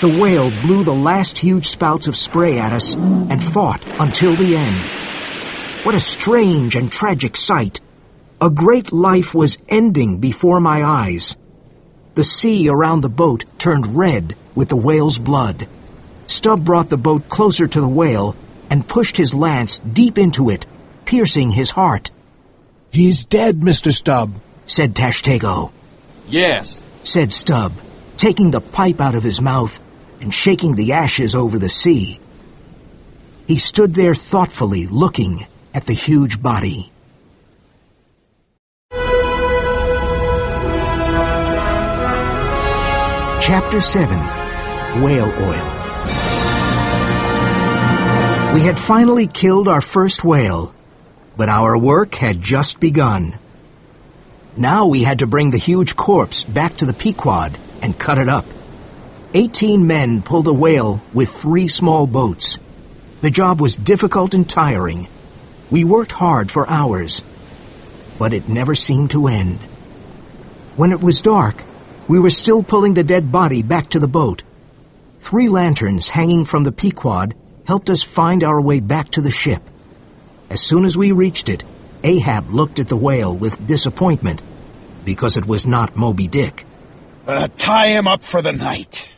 The whale blew the last huge spouts of spray at us and fought until the end. What a strange and tragic sight. A great life was ending before my eyes. The sea around the boat turned red with the whale's blood. Stubb brought the boat closer to the whale and pushed his lance deep into it, piercing his heart. He's dead, Mr. Stubb, said Tashtego. Yes, said Stubb, taking the pipe out of his mouth and shaking the ashes over the sea. He stood there thoughtfully looking at the huge body. Chapter 7. Whale Oil. We had finally killed our first whale, but our work had just begun. Now we had to bring the huge corpse back to the Pequod and cut it up. 18 men pulled the whale with 3 small boats. The job was difficult and tiring. We worked hard for hours, but it never seemed to end. When it was dark, we were still pulling the dead body back to the boat. 3 lanterns hanging from the Pequod helped us find our way back to the ship. As soon as we reached it, Ahab looked at the whale with disappointment, because it was not Moby-Dick. Tie him up for the night.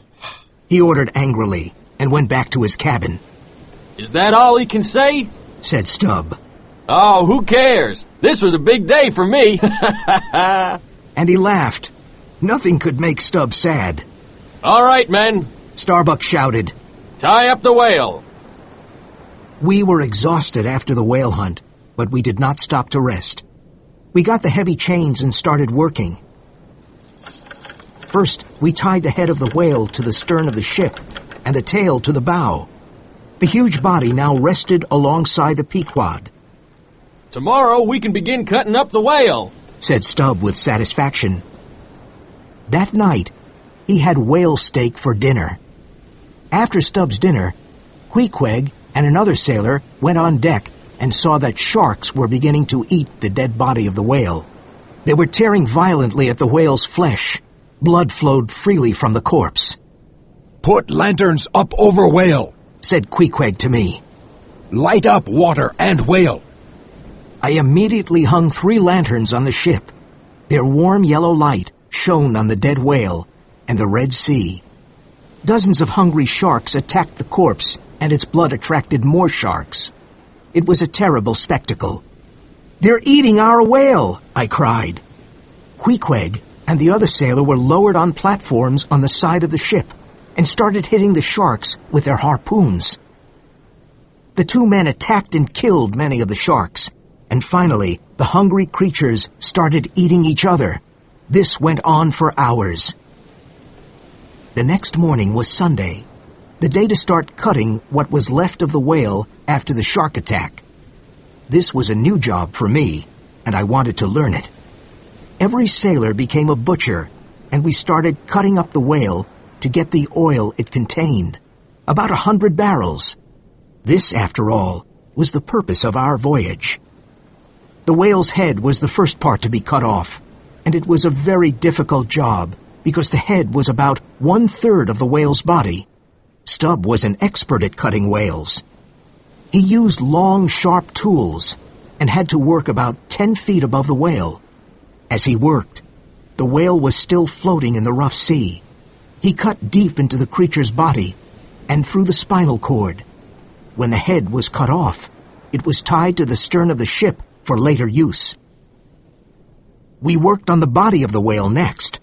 He ordered angrily and went back to his cabin. Is that all he can say? Said Stubb. Oh, who cares? This was a big day for me. And he laughed. Nothing could make Stubb sad. All right, men. Starbuck shouted. Tie up the whale. We were exhausted after the whale hunt, but we did not stop to rest. We got the heavy chains and started working. First, we tied the head of the whale to the stern of the ship and the tail to the bow. The huge body now rested alongside the Pequod. Tomorrow we can begin cutting up the whale, said Stubb with satisfaction. That night, he had whale steak for dinner. After Stubb's dinner, Queequeg and another sailor went on deck and saw that sharks were beginning to eat the dead body of the whale. They were tearing violently at the whale's flesh. Blood flowed freely from the corpse. "Put lanterns up over whale," said Queequeg to me. "Light up water and whale." I immediately hung 3 lanterns on the ship. Their warm yellow light shone on the dead whale and the Red Sea. Dozens of hungry sharks attacked the corpse, and its blood attracted more sharks. It was a terrible spectacle. "They're eating our whale!" I cried. Queequeg and the other sailor were lowered on platforms on the side of the ship and started hitting the sharks with their harpoons. The 2 men attacked and killed many of the sharks, and finally the hungry creatures started eating each other. This went on for hours. The next morning was Sunday, the day to start cutting what was left of the whale after the shark attack. This was a new job for me, and I wanted to learn it. Every sailor became a butcher, and we started cutting up the whale to get the oil it contained, about 100 barrels. This, after all, was the purpose of our voyage. The whale's head was the first part to be cut off, and it was a very difficult job because the head was about 1/3 of the whale's body. Stubb was an expert at cutting whales. He used long, sharp tools and had to work about 10 feet above the whale. As he worked, the whale was still floating in the rough sea. He cut deep into the creature's body and through the spinal cord. When the head was cut off, it was tied to the stern of the ship for later use. We worked on the body of the whale next.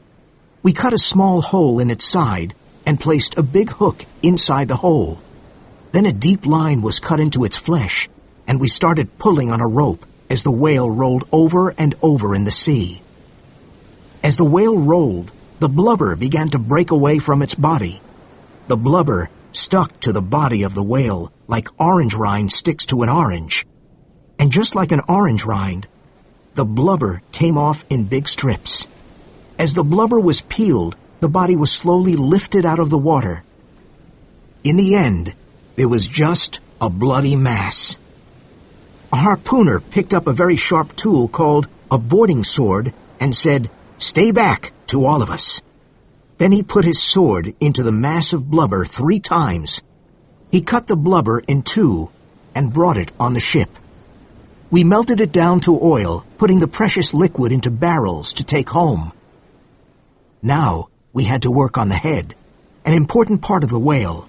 We cut a small hole in its side and placed a big hook inside the hole. Then a deep line was cut into its flesh, and we started pulling on a rope as the whale rolled over and over in the sea. As the whale rolled, the blubber began to break away from its body. The blubber stuck to the body of the whale like orange rind sticks to an orange. And just like an orange rind, the blubber came off in big strips. As the blubber was peeled, the body was slowly lifted out of the water. In the end, there was just a bloody mass. A harpooner picked up a very sharp tool called a boarding sword and said, "Stay back," to all of us. Then he put his sword into the mass of blubber 3 times. He cut the blubber in 2 and brought it on the ship. We melted it down to oil, putting the precious liquid into barrels to take home. Now we had to work on the head, an important part of the whale.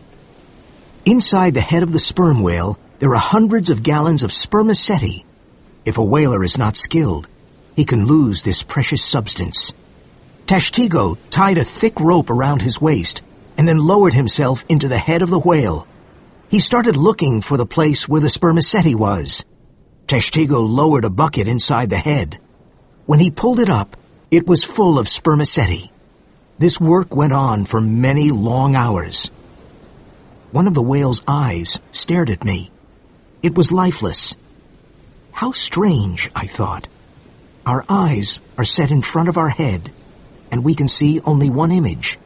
Inside the head of the sperm whale, there are hundreds of gallons of spermaceti. If a whaler is not skilled, he can lose this precious substance. Tashtego tied a thick rope around his waist and then lowered himself into the head of the whale. He started looking for the place where the spermaceti was. Tashtego lowered a bucket inside the head. When he pulled it up, it was full of spermaceti. This work went on for many long hours. One of the whale's eyes stared at me. It was lifeless. How strange, I thought. Our eyes are set in front of our head, and we can see only one image,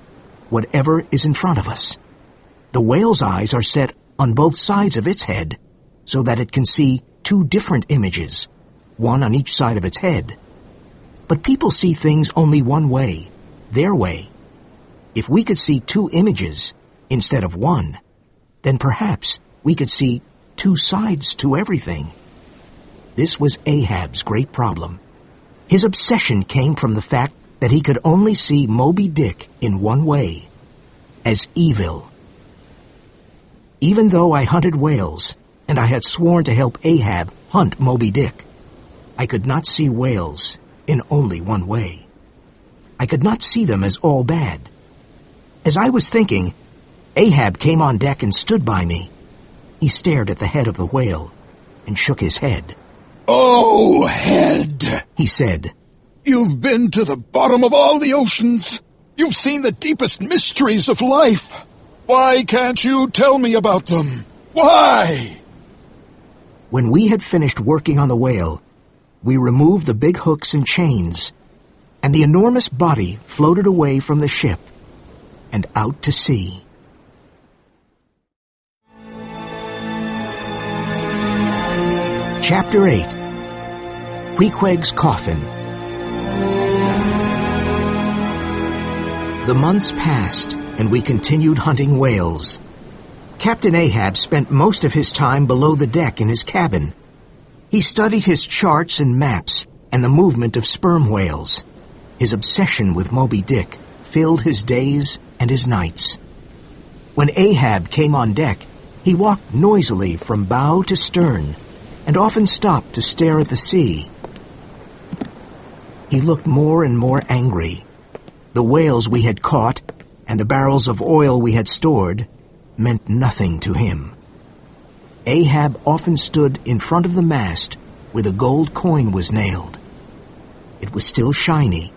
whatever is in front of us. The whale's eyes are set on both sides of its head, so that it can see 2 different images, one on each side of its head. But people see things only one way, their way. If we could see 2 images instead of 1, then perhaps we could see 2 sides to everything. This was Ahab's great problem. His obsession came from the fact that he could only see Moby-Dick in one way, as evil. Even though I hunted whales, and I had sworn to help Ahab hunt Moby-Dick, I could not see whales in only one way. I could not see them as all bad. As I was thinking, Ahab came on deck and stood by me. He stared at the head of the whale and shook his head. "Oh, head," he said. "You've been to the bottom of all the oceans. You've seen the deepest mysteries of life. Why can't you tell me about them? Why?" When we had finished working on the whale, we removed the big hooks and chains, and the enormous body floated away from the ship and out to sea. Chapter 8. Queequeg's Coffin. The months passed, and we continued hunting whales. Captain Ahab spent most of his time below the deck in his cabin. He studied his charts and maps and the movement of sperm whales. His obsession with Moby-Dick filled his days and his nights. When Ahab came on deck, he walked noisily from bow to stern and often stopped to stare at the sea. He looked more and more angry. The whales we had caught and the barrels of oil we had stored meant nothing to him. Ahab often stood in front of the mast where the gold coin was nailed. It was still shiny.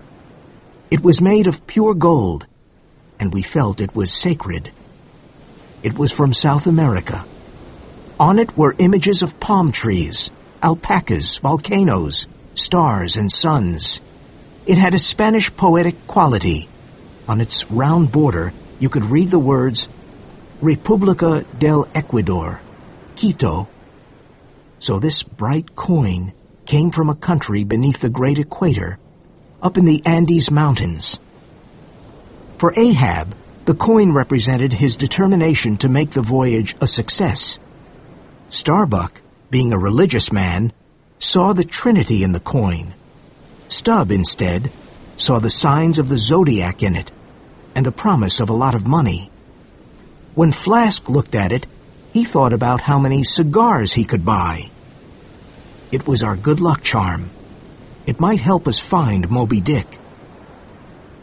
It was made of pure gold, and we felt it was sacred. It was from South America. On it were images of palm trees, alpacas, volcanoes, stars, and suns. It had a Spanish poetic quality. On its round border, you could read the words, República del Ecuador, Quito. So this bright coin came from a country beneath the great equator, up in the Andes Mountains. For Ahab, the coin represented his determination to make the voyage a success. Starbuck, being a religious man, saw the Trinity in the coin. Stubb, instead, saw the signs of the zodiac in it and the promise of a lot of money. When Flask looked at it, he thought about how many cigars he could buy. It was our good luck charm. It might help us find Moby-Dick.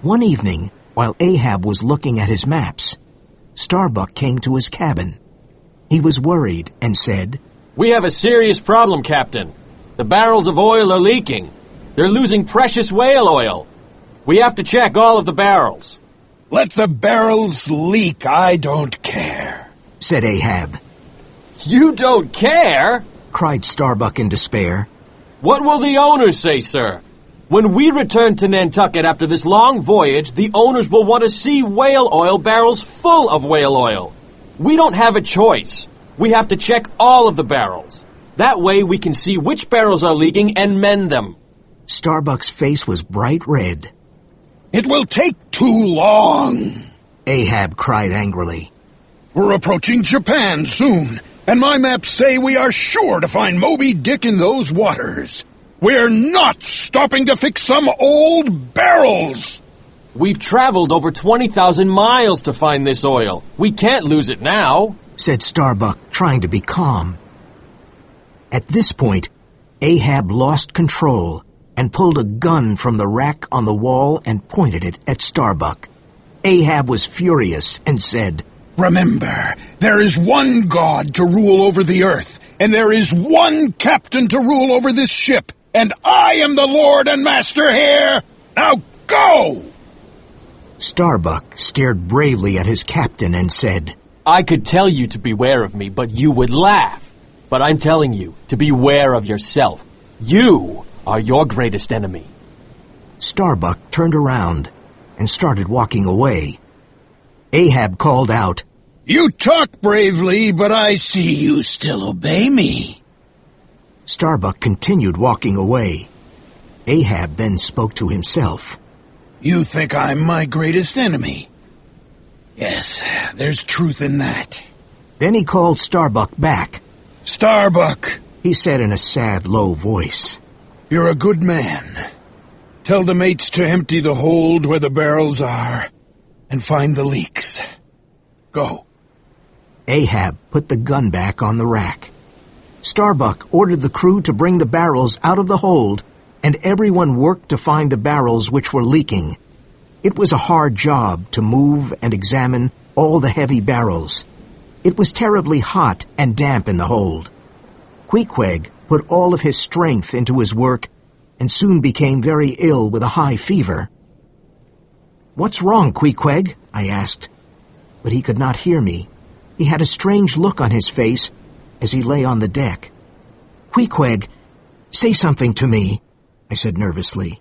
One evening, while Ahab was looking at his maps, Starbuck came to his cabin. He was worried and said, "We have a serious problem, Captain. The barrels of oil are leaking. They're losing precious whale oil. We have to check all of the barrels." "Let the barrels leak, I don't care," said Ahab. "You don't care?" cried Starbuck in despair. "What will the owners say, sir? When we return to Nantucket after this long voyage, the owners will want to see whale oil barrels full of whale oil. We don't have a choice. We have to check all of the barrels. That way we can see which barrels are leaking and mend them." Starbuck's face was bright red. "It will take too long," Ahab cried angrily. "We're approaching Japan soon, and my maps say we are sure to find Moby-Dick in those waters. We're not stopping to fix some old barrels." "We've traveled over 20,000 miles to find this oil. We can't lose it now," said Starbuck, trying to be calm. At this point, Ahab lost control and pulled a gun from the rack on the wall and pointed it at Starbuck. Ahab was furious and said, "Remember, there is one God to rule over the earth, and there is one captain to rule over this ship, and I am the Lord and Master here. Now go!" Starbuck stared bravely at his captain and said, "I could tell you to beware of me, but you would laugh. But I'm telling you to beware of yourself. You are your greatest enemy." Starbuck turned around and started walking away. Ahab called out, "You talk bravely, but I see you still obey me." Starbuck continued walking away. Ahab then spoke to himself. "You think I'm my greatest enemy? Yes, there's truth in that." Then he called Starbuck back. "Starbuck," he said in a sad, low voice, "you're a good man. Tell the mates to empty the hold where the barrels are and find the leaks. Go." Ahab put the gun back on the rack. Starbuck ordered the crew to bring the barrels out of the hold, and everyone worked to find the barrels which were leaking. It was a hard job to move and examine all the heavy barrels. It was terribly hot and damp in the hold. Queequeg put all of his strength into his work and soon became very ill with a high fever. "What's wrong, Queequeg?" I asked. But he could not hear me. He had a strange look on his face as he lay on the deck. "Queequeg, say something to me," I said nervously.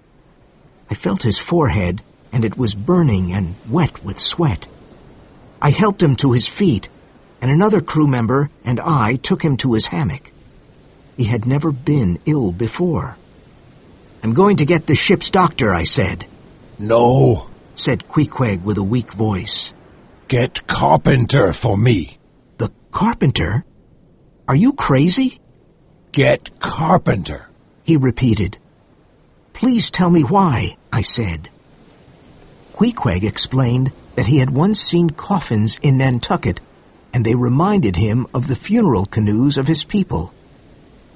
I felt his forehead, and it was burning and wet with sweat. I helped him to his feet, and another crew member and I took him to his hammock. He had never been ill before. "I'm going to get the ship's doctor," I said. No, Said Queequeg with a weak voice. get carpenter for me. "The carpenter? Are you crazy?" Get carpenter. He repeated. "Please tell me why," I said. Queequeg explained that he had once seen coffins in Nantucket, and they reminded him of the funeral canoes of his people.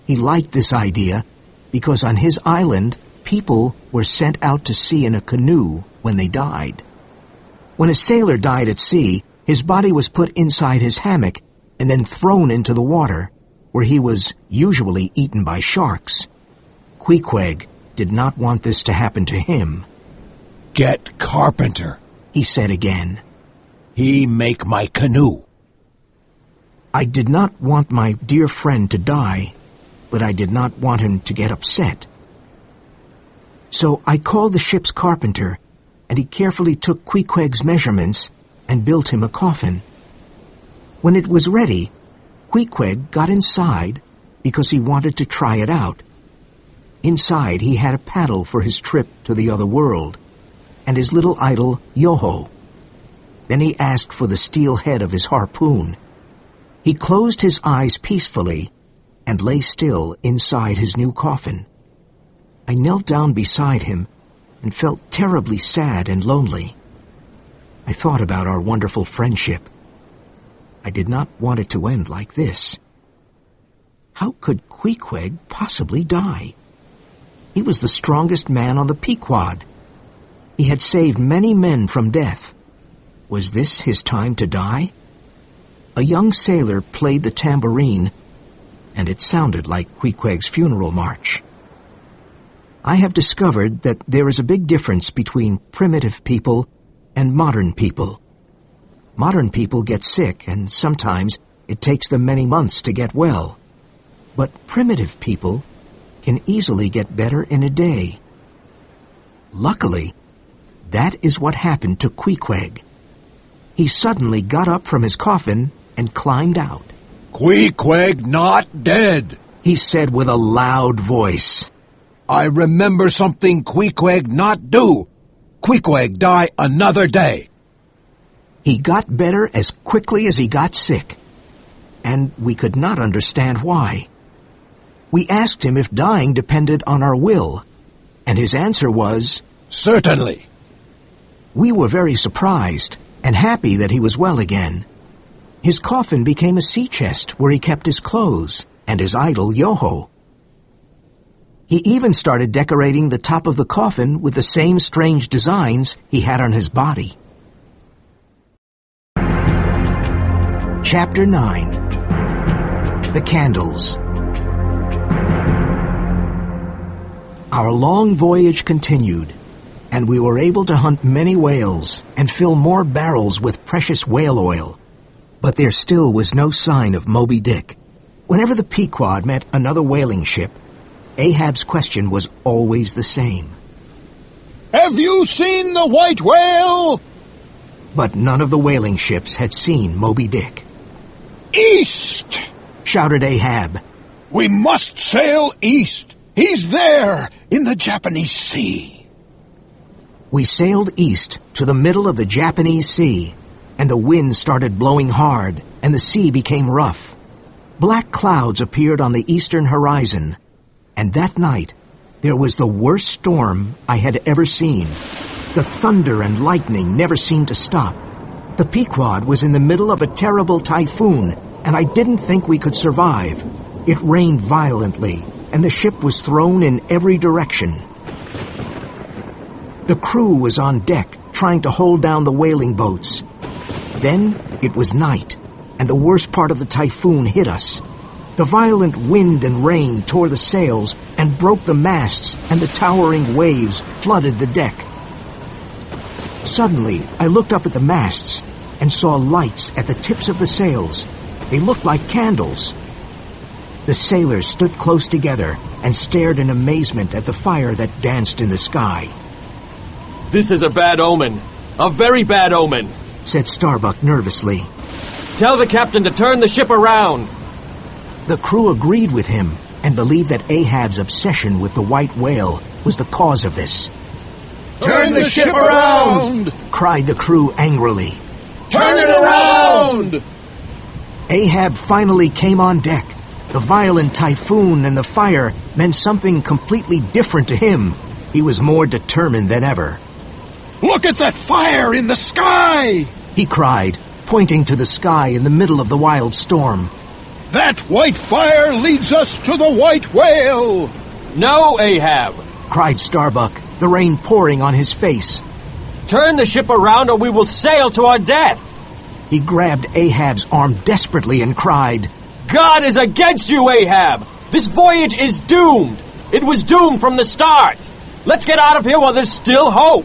He liked this idea because on his island, people were sent out to sea in a canoe when they died. When a sailor died at sea, his body was put inside his hammock and then thrown into the water, where he was usually eaten by sharks. Queequeg did not want this to happen to him. Get carpenter. He said again. He make my canoe. I did not want my dear friend to die, but I did not want him to get upset. So I called the ship's carpenter, and he carefully took Queequeg's measurements and built him a coffin. When it was ready, Queequeg got inside because he wanted to try it out. Inside he had a paddle for his trip to the other world, and his little idol, Yoho. Then he asked for the steel head of his harpoon. He closed his eyes peacefully and lay still inside his new coffin. I knelt down beside him and felt terribly sad and lonely. I thought about our wonderful friendship. I did not want it to end like this. How could Queequeg possibly die? He was the strongest man on the Pequod. He had saved many men from death. Was this his time to die? A young sailor played the tambourine, and it sounded like Queequeg's funeral march. I have discovered that there is a big difference between primitive people and modern people. Modern people get sick, and sometimes it takes them many months to get well. But primitive people can easily get better in a day. Luckily, that is what happened to Queequeg. He suddenly got up from his coffin and climbed out. Queequeg not dead, He said with a loud voice. I remember something Queequeg not do. Queequeg die another day. He got better as quickly as he got sick, and we could not understand why. We asked him if dying depended on our will, and his answer was, Certainly. We were very surprised and happy that he was well again. His coffin became a sea chest where he kept his clothes and his idol Yoho. He even started decorating the top of the coffin with the same strange designs he had on his body. Chapter 9. The Candles. Our long voyage continued, and we were able to hunt many whales and fill more barrels with precious whale oil. But there still was no sign of Moby-Dick. Whenever the Pequod met another whaling ship, Ahab's question was always the same. Have you seen the white whale? But none of the whaling ships had seen Moby-Dick. East! Shouted Ahab. We must sail east. He's there, in the Japanese Sea. We sailed east to the middle of the Japanese Sea, and the wind started blowing hard, and the sea became rough. Black clouds appeared on the eastern horizon, and that night there was the worst storm I had ever seen. The thunder and lightning never seemed to stop. The Pequod was in the middle of a terrible typhoon, and I didn't think we could survive. It rained violently, and the ship was thrown in every direction. The crew was on deck, trying to hold down the whaling boats. Then it was night, and the worst part of the typhoon hit us. The violent wind and rain tore the sails and broke the masts, and the towering waves flooded the deck. Suddenly, I looked up at the masts and saw lights at the tips of the sails. They looked like candles. The sailors stood close together and stared in amazement at the fire that danced in the sky. This is a bad omen. A very bad omen, said Starbuck nervously. Tell the captain to turn the ship around. The crew agreed with him, and believed that Ahab's obsession with the white whale was the cause of this. Turn the ship around! Cried the crew angrily. Turn it around! Ahab finally came on deck. The violent typhoon and the fire meant something completely different to him. He was more determined than ever. Look at that fire in the sky! He cried, pointing to the sky in the middle of the wild storm. That white fire leads us to the white whale! No, Ahab! Cried Starbuck, the rain pouring on his face. Turn the ship around or we will sail to our death! He grabbed Ahab's arm desperately and cried, God is against you, Ahab! This voyage is doomed! It was doomed from the start! Let's get out of here while there's still hope!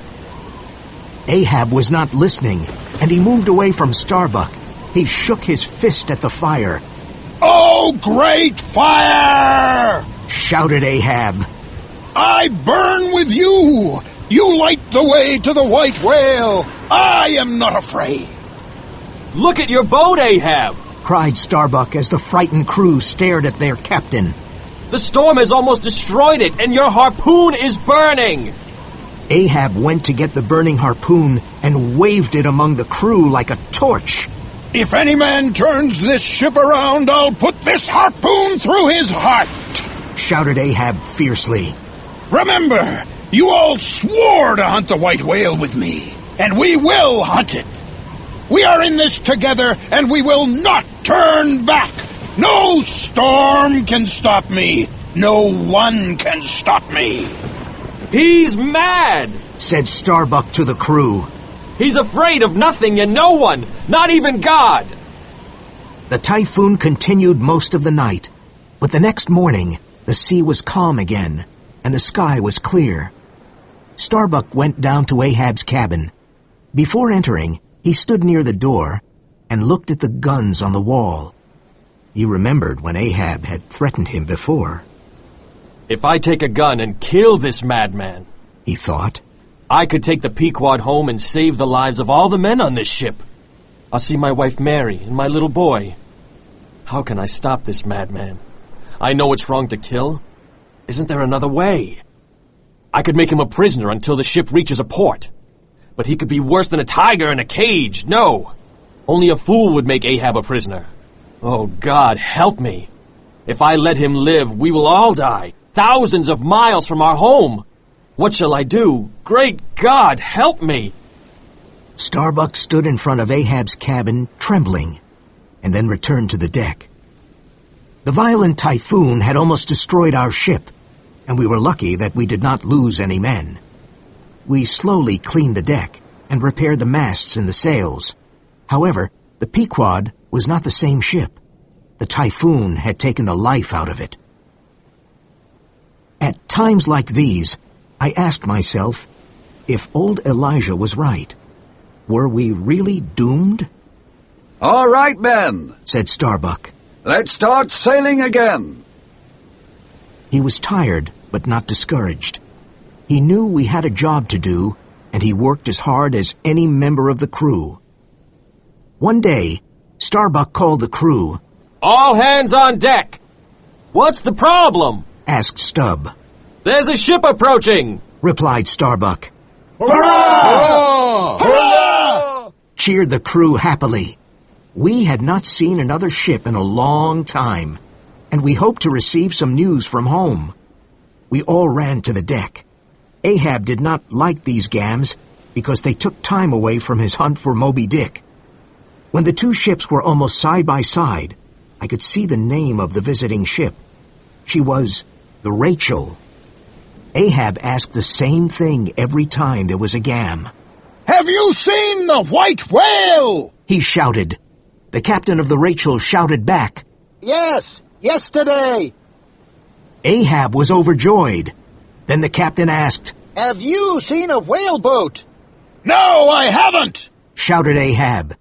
Ahab was not listening, and he moved away from Starbuck. He shook his fist at the fire. Oh, great fire! Shouted Ahab. I burn with you! You light the way to the white whale! I am not afraid! Look at your boat, Ahab! Cried Starbuck as the frightened crew stared at their captain. The storm has almost destroyed it, and your harpoon is burning! Ahab went to get the burning harpoon and waved it among the crew like a torch. If any man turns this ship around, I'll put this harpoon through his heart! Shouted Ahab fiercely. Remember, you all swore to hunt the white whale with me, and we will hunt it. We are in this together, and we will not turn back. No storm can stop me. No one can stop me. He's mad! Said Starbuck to the crew. He's afraid of nothing and no one, not even God! The typhoon continued most of the night, but the next morning the sea was calm again, and the sky was clear. Starbuck went down to Ahab's cabin. Before entering, he stood near the door and looked at the guns on the wall. He remembered when Ahab had threatened him before. If I take a gun and kill this madman, he thought, I could take the Pequod home and save the lives of all the men on this ship. I'll see my wife Mary and my little boy. How can I stop this madman? I know it's wrong to kill. Isn't there another way? I could make him a prisoner until the ship reaches a port. But he could be worse than a tiger in a cage. No! Only a fool would make Ahab a prisoner. Oh, God, help me. If I let him live, we will all die. Thousands of miles from our home. What shall I do? Great God, help me! Starbuck stood in front of Ahab's cabin, trembling, and then returned to the deck. The violent typhoon had almost destroyed our ship, and we were lucky that we did not lose any men. We slowly cleaned the deck and repaired the masts and the sails. However, the Pequod was not the same ship. The typhoon had taken the life out of it. At times like these, I asked myself if old Elijah was right. Were we really doomed? All right, men, said Starbuck. Let's start sailing again. He was tired, but not discouraged. He knew we had a job to do, and he worked as hard as any member of the crew. One day, Starbuck called the crew. All hands on deck! What's the problem? Asked Stubb. There's a ship approaching! Replied Starbuck. Hurrah! Hurrah! Cheered the crew happily. We had not seen another ship in a long time, and we hoped to receive some news from home. We all ran to the deck. Ahab did not like these gams because they took time away from his hunt for Moby-Dick. When the two ships were almost side by side, I could see the name of the visiting ship. She was the Rachel. Ahab asked the same thing every time there was a gam. Have you seen the white whale? He shouted. The captain of the Rachel shouted back. Yes, yesterday. Ahab was overjoyed. Then the captain asked, Have you seen a whaleboat? No, I haven't, shouted Ahab.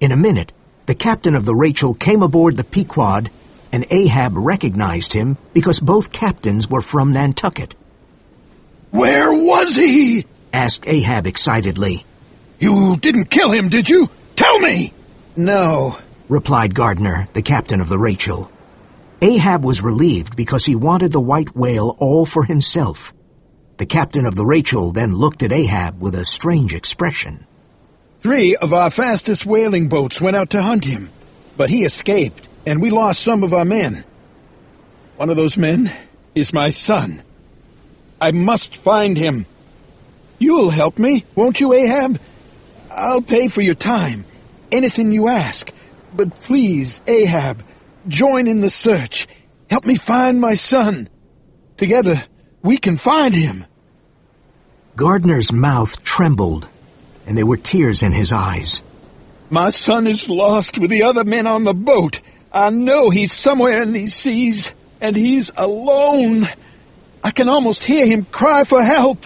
In a minute, the captain of the Rachel came aboard the Pequod, and Ahab recognized him because both captains were from Nantucket. Where was he? Asked Ahab excitedly. You didn't kill him, did you? Tell me! No, replied Gardner, the captain of the Rachel. Ahab was relieved because he wanted the white whale all for himself. The captain of the Rachel then looked at Ahab with a strange expression. 3 of our fastest whaling boats went out to hunt him, but he escaped, and we lost some of our men. One of those men is my son. I must find him. You'll help me, won't you, Ahab? I'll pay for your time, anything you ask. But please, Ahab, join in the search. Help me find my son. Together, we can find him. Gardner's mouth trembled, and there were tears in his eyes. My son is lost with the other men on the boat. I know he's somewhere in these seas, and he's alone. I can almost hear him cry for help.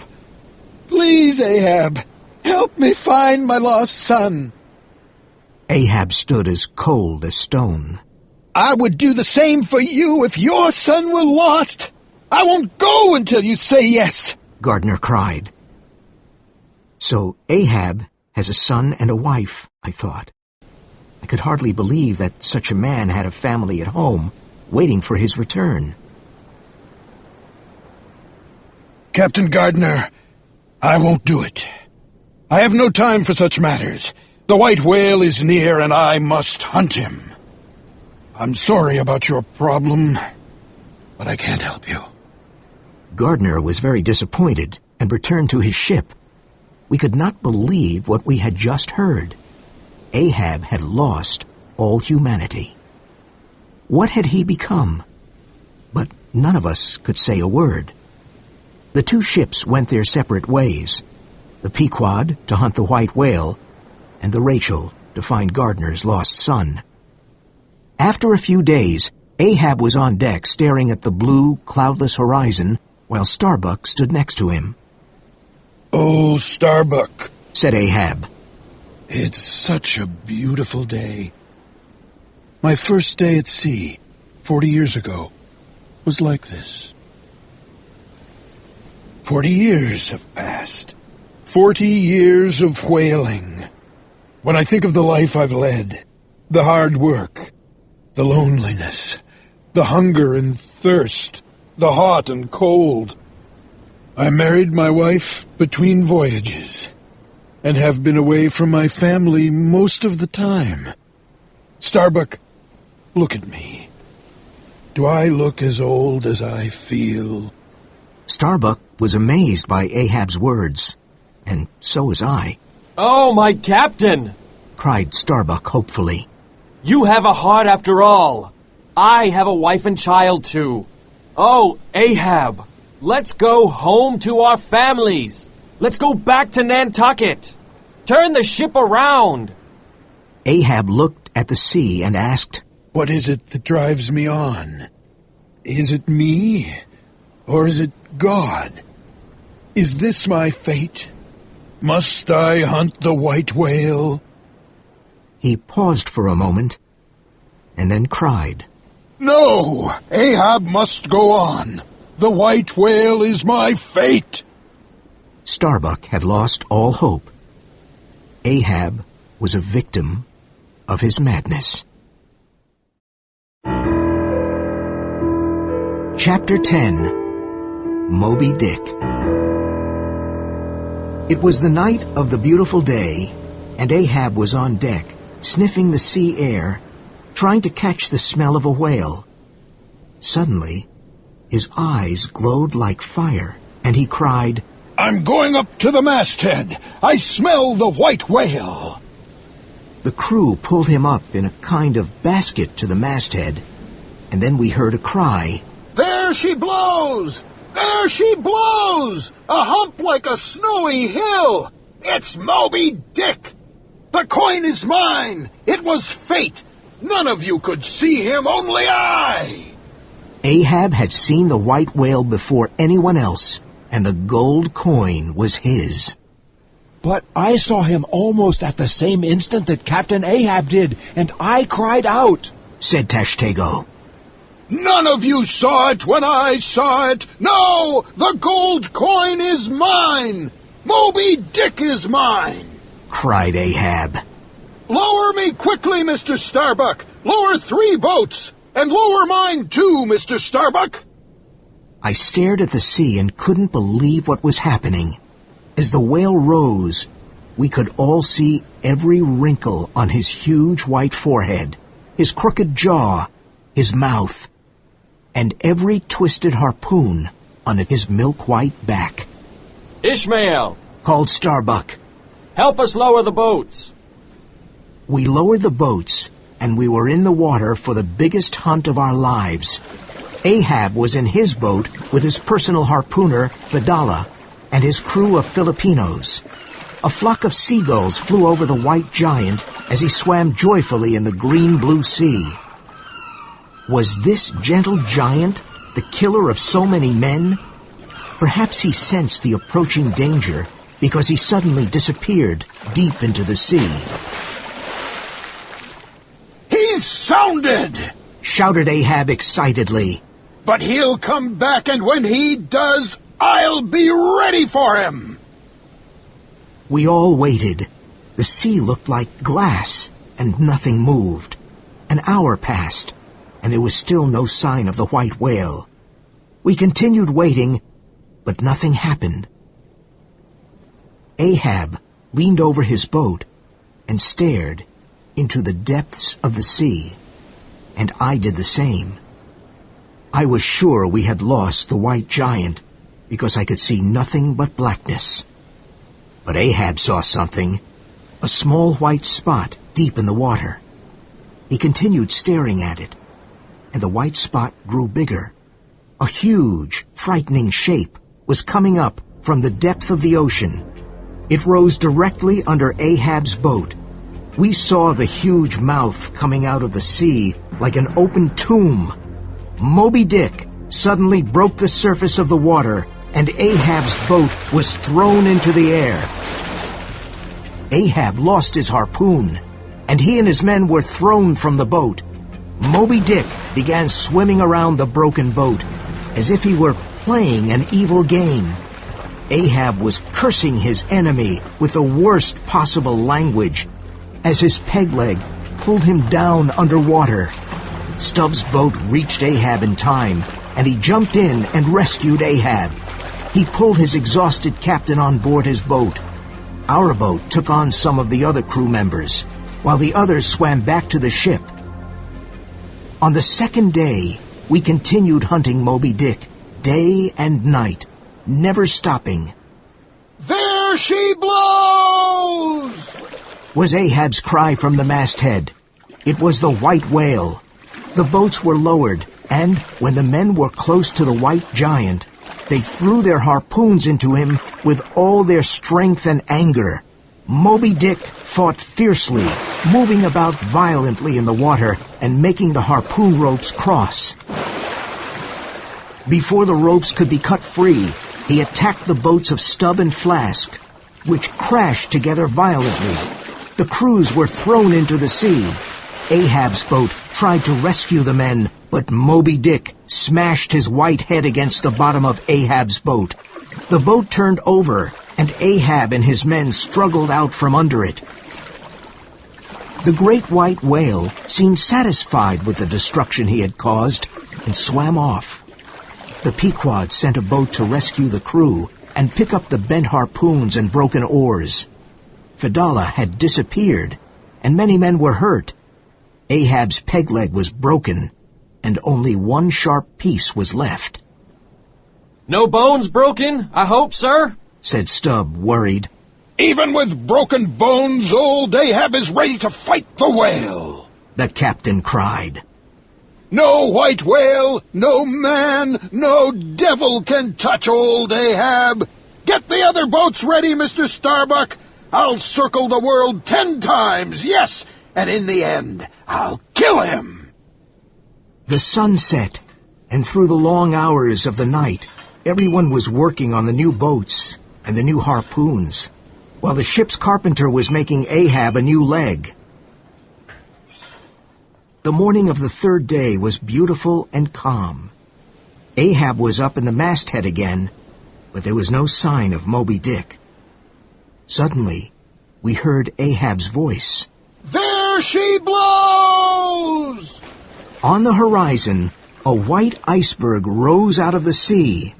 Please, Ahab, help me find my lost son. Ahab stood as cold as stone. I would do the same for you if your son were lost. I won't go until you say yes, Gardner cried. So Ahab has a son and a wife, I thought. I could hardly believe that such a man had a family at home, waiting for his return. Captain Gardner, I won't do it. I have no time for such matters. The white whale is near, and I must hunt him. I'm sorry about your problem, but I can't help you. Gardner was very disappointed and returned to his ship. We could not believe what we had just heard. Ahab had lost all humanity. What had he become? But none of us could say a word. The 2 ships went their separate ways, the Pequod to hunt the white whale, and the Rachel to find Gardner's lost son. After a few days, Ahab was on deck staring at the blue, cloudless horizon while Starbuck stood next to him. Oh, Starbuck, said Ahab. It's such a beautiful day. My first day at sea, 40 years ago, was like this. 40 years have passed. 40 years of whaling. When I think of the life I've led, the hard work, the loneliness, the hunger and thirst, the hot and cold. I married my wife between voyages, and have been away from my family most of the time. Starbuck, look at me. Do I look as old as I feel? Starbuck was amazed by Ahab's words, and so was I. Oh, my captain! Cried Starbuck hopefully. You have a heart after all. I have a wife and child too. Oh, Ahab, let's go home to our families. Let's go back to Nantucket. Turn the ship around. Ahab looked at the sea and asked, What is it that drives me on? Is it me, or is it God? Is this my fate? Must I hunt the white whale? He paused for a moment, and then cried. No! Ahab must go on. The white whale is my fate. Starbuck had lost all hope. Ahab was a victim of his madness. Chapter 10. Moby-Dick. It was the night of the beautiful day, and Ahab was on deck, sniffing the sea air, trying to catch the smell of a whale. Suddenly, his eyes glowed like fire, and he cried, I'm going up to the masthead. I smell the white whale. The crew pulled him up in a kind of basket to the masthead, and then we heard a cry. There she blows! There she blows! A hump like a snowy hill! It's Moby-Dick! The coin is mine! It was fate! None of you could see him, only I! Ahab had seen the white whale before anyone else, and the gold coin was his. But I saw him almost at the same instant that Captain Ahab did, and I cried out, said Tashtego. None of you saw it when I saw it! No! The gold coin is mine! Moby-Dick is mine! Cried Ahab. Lower me quickly, Mr. Starbuck! Lower 3 boats! And lower mine too, Mr. Starbuck. I stared at the sea and couldn't believe what was happening. As the whale rose, we could all see every wrinkle on his huge white forehead, his crooked jaw, his mouth, and every twisted harpoon on his milk-white back. Ishmael! Called Starbuck. Help us lower the boats! We lowered the boats, and we were in the water for the biggest hunt of our lives. Ahab was in his boat with his personal harpooner, Fedallah, and his crew of Filipinos. A flock of seagulls flew over the white giant as he swam joyfully in the green-blue sea. Was this gentle giant the killer of so many men? Perhaps he sensed the approaching danger because he suddenly disappeared deep into the sea. He's sounded! Shouted Ahab excitedly. But he'll come back, and when he does, I'll be ready for him! We all waited. The sea looked like glass, and nothing moved. An hour passed, and there was still no sign of the white whale. We continued waiting, but nothing happened. Ahab leaned over his boat and stared into the depths of the sea, and I did the same. I was sure we had lost the white giant because I could see nothing but blackness. But Ahab saw something, a small white spot deep in the water. He continued staring at it, and the white spot grew bigger. A huge, frightening shape was coming up from the depth of the ocean. It rose directly under Ahab's boat. We saw the huge mouth coming out of the sea like an open tomb. Moby-Dick suddenly broke the surface of the water, and Ahab's boat was thrown into the air. Ahab lost his harpoon, and he and his men were thrown from the boat. Moby-Dick began swimming around the broken boat, as if he were playing an evil game. Ahab was cursing his enemy with the worst possible language, as his peg leg pulled him down underwater. Stubbs' boat reached Ahab in time, and he jumped in and rescued Ahab. He pulled his exhausted captain on board his boat. Our boat took on some of the other crew members, while the others swam back to the ship. On the second day, we continued hunting Moby-Dick, day and night, never stopping. There she blows! Was Ahab's cry from the masthead. It was the white whale. The boats were lowered, and when the men were close to the white giant, they threw their harpoons into him with all their strength and anger. Moby-Dick fought fiercely, moving about violently in the water and making the harpoon ropes cross. Before the ropes could be cut free, he attacked the boats of Stubb and Flask, which crashed together violently. The crews were thrown into the sea. Ahab's boat tried to rescue the men, but Moby-Dick smashed his white head against the bottom of Ahab's boat. The boat turned over, and Ahab and his men struggled out from under it. The great white whale seemed satisfied with the destruction he had caused and swam off. The Pequod sent a boat to rescue the crew and pick up the bent harpoons and broken oars. Fedallah had disappeared, and many men were hurt. Ahab's peg leg was broken, and only one sharp piece was left. No bones broken, I hope, sir? Said Stubb, worried. Even with broken bones, old Ahab is ready to fight the whale, the captain cried. No white whale, no man, no devil can touch old Ahab. Get the other boats ready, Mr. Starbuck. I'll circle the world 10 times, yes, and in the end, I'll kill him. The sun set, and through the long hours of the night, everyone was working on the new boats and the new harpoons, while the ship's carpenter was making Ahab a new leg. The morning of the third day was beautiful and calm. Ahab was up in the masthead again, but there was no sign of Moby-Dick. Suddenly, we heard Ahab's voice. There she blows! On the horizon, a white iceberg rose out of the sea.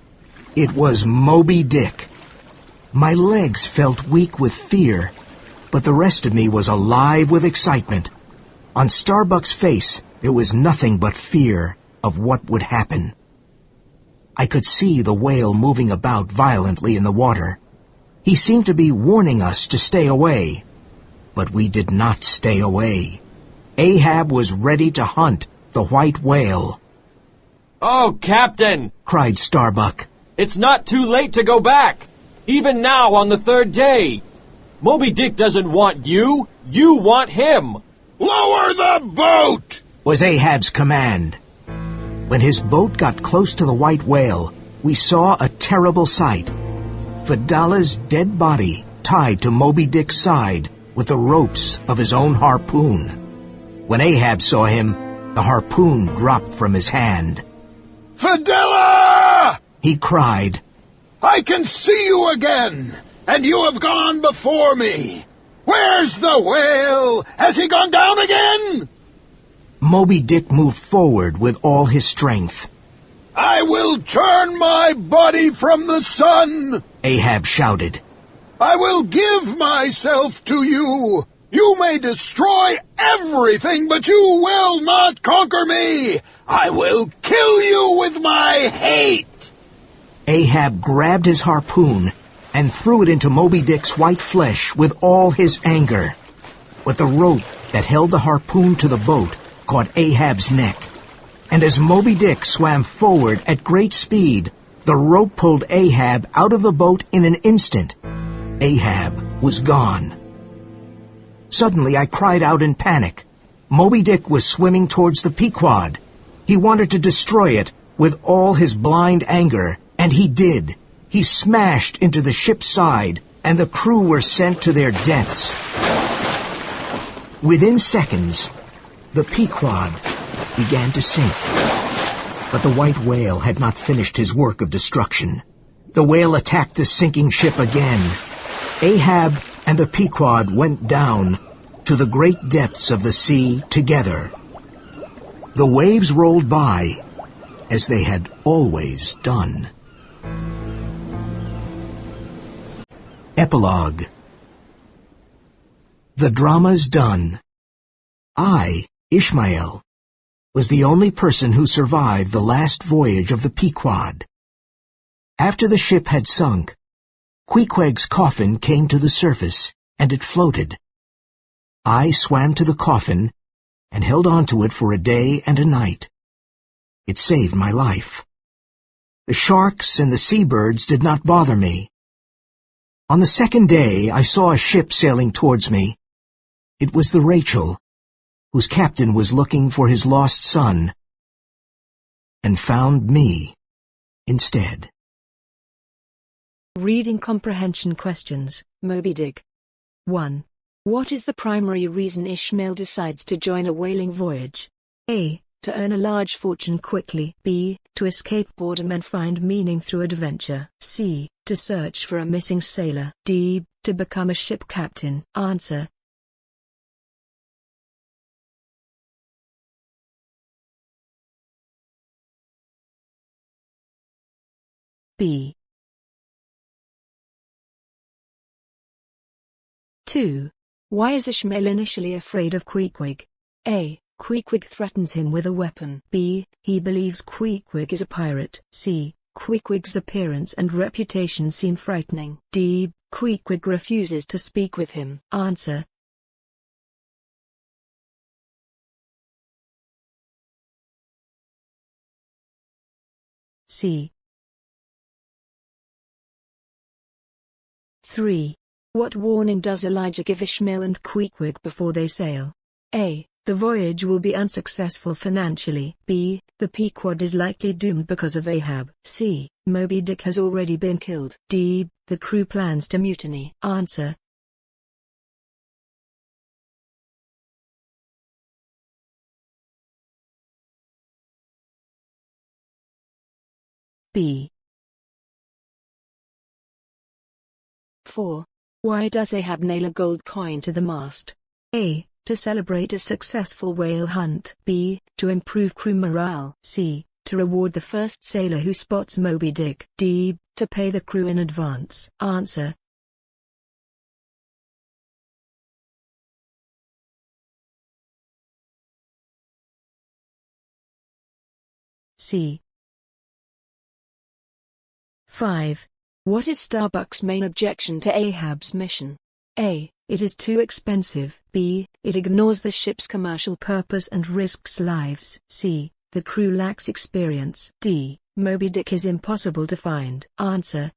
It was Moby-Dick. My legs felt weak with fear, but the rest of me was alive with excitement. On Starbuck's face, there was nothing but fear of what would happen. I could see the whale moving about violently in the water. He seemed to be warning us to stay away. But we did not stay away. Ahab was ready to hunt the white whale. "Oh, Captain!" cried Starbuck. "It's not too late to go back! Even now on the third day! Moby-Dick doesn't want you! You want him!" Lower the boat! Was Ahab's command. When his boat got close to the white whale, we saw a terrible sight. Fadala's dead body tied to Moby-Dick's side with the ropes of his own harpoon. When Ahab saw him, the harpoon dropped from his hand. Fadala! He cried, I can see you again, and you have gone before me. Where's the whale? Has he gone down again? Moby-Dick moved forward with all his strength. I will turn my body from the sun, Ahab shouted. I will give myself to you. You may destroy everything, but you will not conquer me. I will kill you with my hate. Ahab grabbed his harpoon and threw it into Moby-Dick's white flesh with all his anger. But the rope that held the harpoon to the boat caught Ahab's neck. And as Moby-Dick swam forward at great speed, the rope pulled Ahab out of the boat in an instant. Ahab was gone. Suddenly I cried out in panic. Moby-Dick was swimming towards the Pequod. He wanted to destroy it with all his blind anger, and he did. He smashed into the ship's side, and the crew were sent to their deaths. Within seconds, the Pequod began to sink. But the white whale had not finished his work of destruction. The whale attacked the sinking ship again. Ahab and the Pequod went down to the great depths of the sea together. The waves rolled by as they had always done. Epilogue. The drama's done. I, Ishmael, was the only person who survived the last voyage of the Pequod. After the ship had sunk, Queequeg's coffin came to the surface, and it floated. I swam to the coffin and held on to it for a day and a night. It saved my life. The sharks and the seabirds did not bother me. On the second day, I saw a ship sailing towards me. It was the Rachel, whose captain was looking for his lost son, and found me instead. Reading comprehension questions. Moby-Dick. 1. What is the primary reason Ishmael decides to join a whaling voyage? A. To earn a large fortune quickly. B. To escape boredom and find meaning through adventure. C. To search for a missing sailor. D. To become a ship captain. Answer. B. 2. Why is Ishmael initially afraid of Queequeg? A. Queequeg threatens him with a weapon. B. He believes Queequeg is a pirate. C. Queequeg's appearance and reputation seem frightening. D. Queequeg refuses to speak with him. Answer. C. 3. What warning does Elijah give Ishmael and Queequeg before they sail? A. The voyage will be unsuccessful financially. B. The Pequod is likely doomed because of Ahab. C. Moby-Dick has already been killed. D. The crew plans to mutiny. Answer. B. 4. Why does Ahab nail a gold coin to the mast? A. To celebrate a successful whale hunt. B. To improve crew morale. C. To reward the first sailor who spots Moby-Dick. D. To pay the crew in advance. Answer. C. 5. What is Starbuck's main objection to Ahab's mission? A. It is too expensive. B. It ignores the ship's commercial purpose and risks lives. C. The crew lacks experience. D. Moby-Dick is impossible to find. Answer.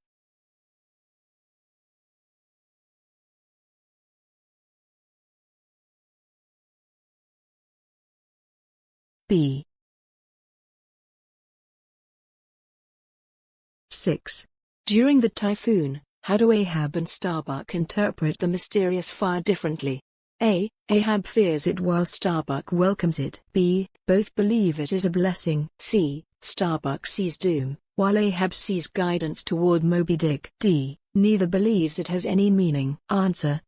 B. 6. During the typhoon, how do Ahab and Starbuck interpret the mysterious fire differently? A. Ahab fears it while Starbuck welcomes it. B. Both believe it is a blessing. C. Starbuck sees doom, while Ahab sees guidance toward Moby-Dick. D. Neither believes it has any meaning. Answer.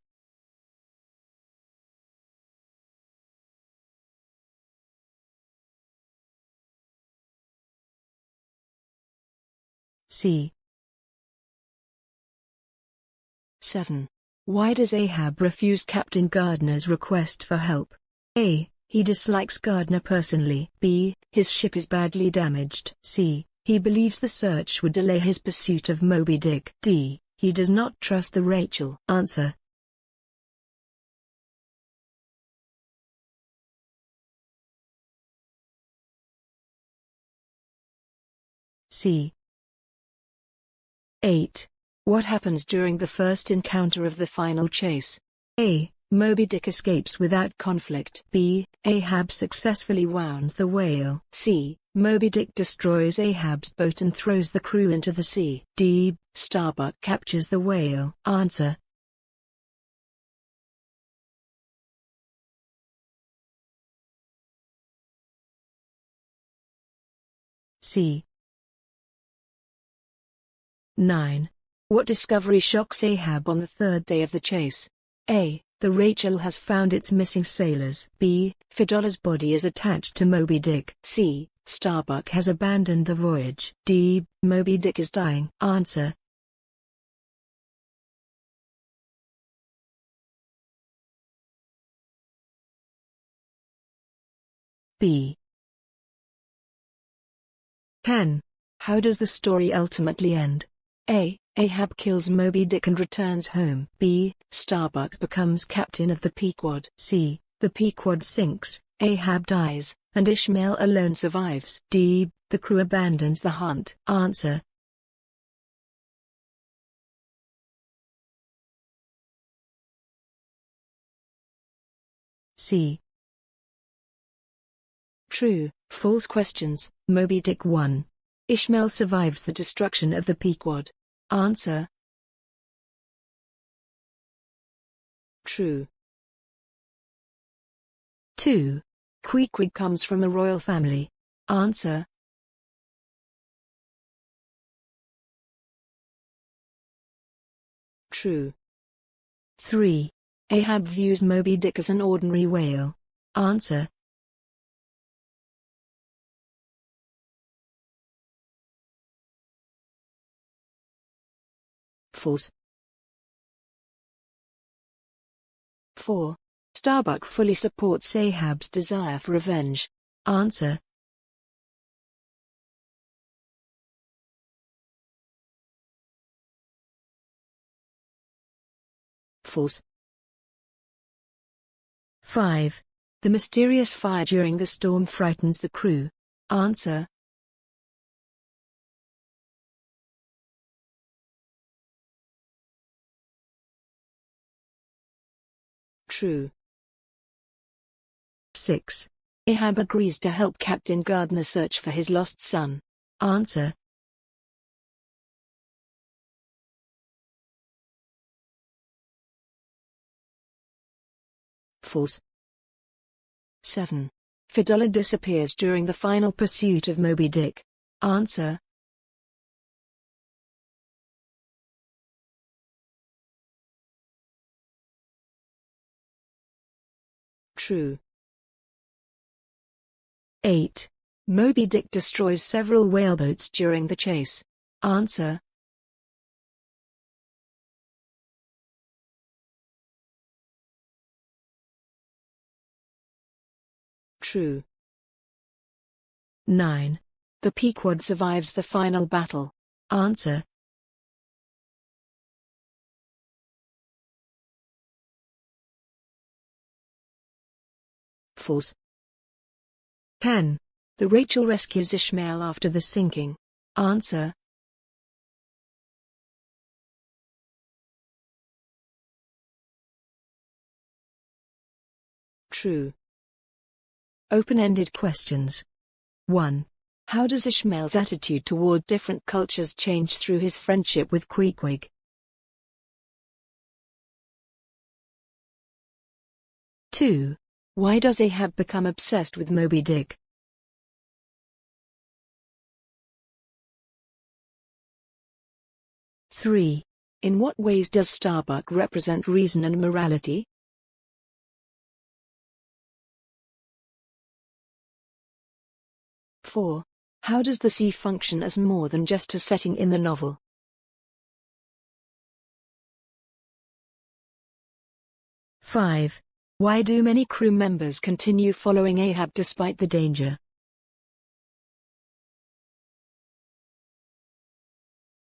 C. 7. Why does Ahab refuse Captain Gardner's request for help? A. He dislikes Gardner personally. B. His ship is badly damaged. C. He believes the search would delay his pursuit of Moby-Dick. D. He does not trust the Rachel. Answer. C. 8. What happens during the first encounter of the final chase? A. Moby-Dick escapes without conflict. B. Ahab successfully wounds the whale. C. Moby-Dick destroys Ahab's boat and throws the crew into the sea. D. Starbuck captures the whale. Answer. C. 9. What discovery shocks Ahab on the third day of the chase? A. The Rachel has found its missing sailors. B. Fidola's body is attached to Moby-Dick. C. Starbuck has abandoned the voyage. D. Moby-Dick is dying. Answer. B. 10. How does the story ultimately end? A. Ahab kills Moby-Dick and returns home. B. Starbuck becomes captain of the Pequod. C. The Pequod sinks, Ahab dies, and Ishmael alone survives. D. The crew abandons the hunt. Answer. C. True, false questions. Moby-Dick 1. Ishmael survives the destruction of the Pequod. Answer. True. 2. Queequeg comes from a royal family. Answer. True. 3. Ahab views Moby-Dick as an ordinary whale. Answer. False. 4. Starbuck fully supports Ahab's desire for revenge. Answer. False. 5. The mysterious fire during the storm frightens the crew. Answer. True. 6. Ahab agrees to help Captain Gardner search for his lost son. Answer. False. 7. Fidola disappears during the final pursuit of Moby-Dick. Answer. True. 8. Moby-Dick destroys several whaleboats during the chase. Answer. True. 9. The Pequod survives the final battle. Answer. False. 10. The Rachel rescues Ishmael after the sinking. Answer. True. Open-ended questions. 1. How does Ishmael's attitude toward different cultures change through his friendship with Queequeg? 2. Why does Ahab become obsessed with Moby-Dick? 3. In what ways does Starbuck represent reason and morality? 4. How does the sea function as more than just a setting in the novel? 5. Why do many crew members continue following Ahab despite the danger?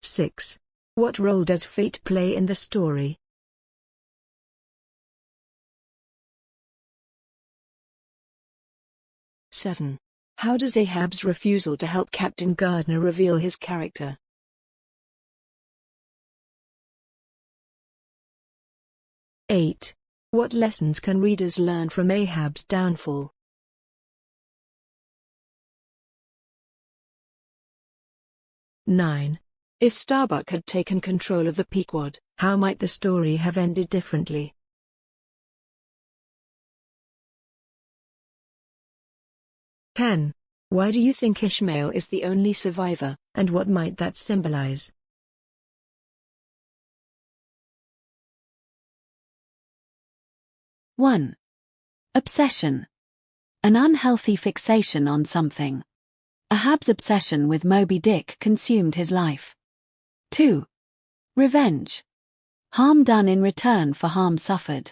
6. What role does fate play in the story? 7. How does Ahab's refusal to help Captain Gardner reveal his character? 8. What lessons can readers learn from Ahab's downfall? 9. If Starbuck had taken control of the Pequod, how might the story have ended differently? 10. Why do you think Ishmael is the only survivor, and what might that symbolize? 1. Obsession. An unhealthy fixation on something. Ahab's obsession with Moby-Dick consumed his life. 2. Revenge. Harm done in return for harm suffered.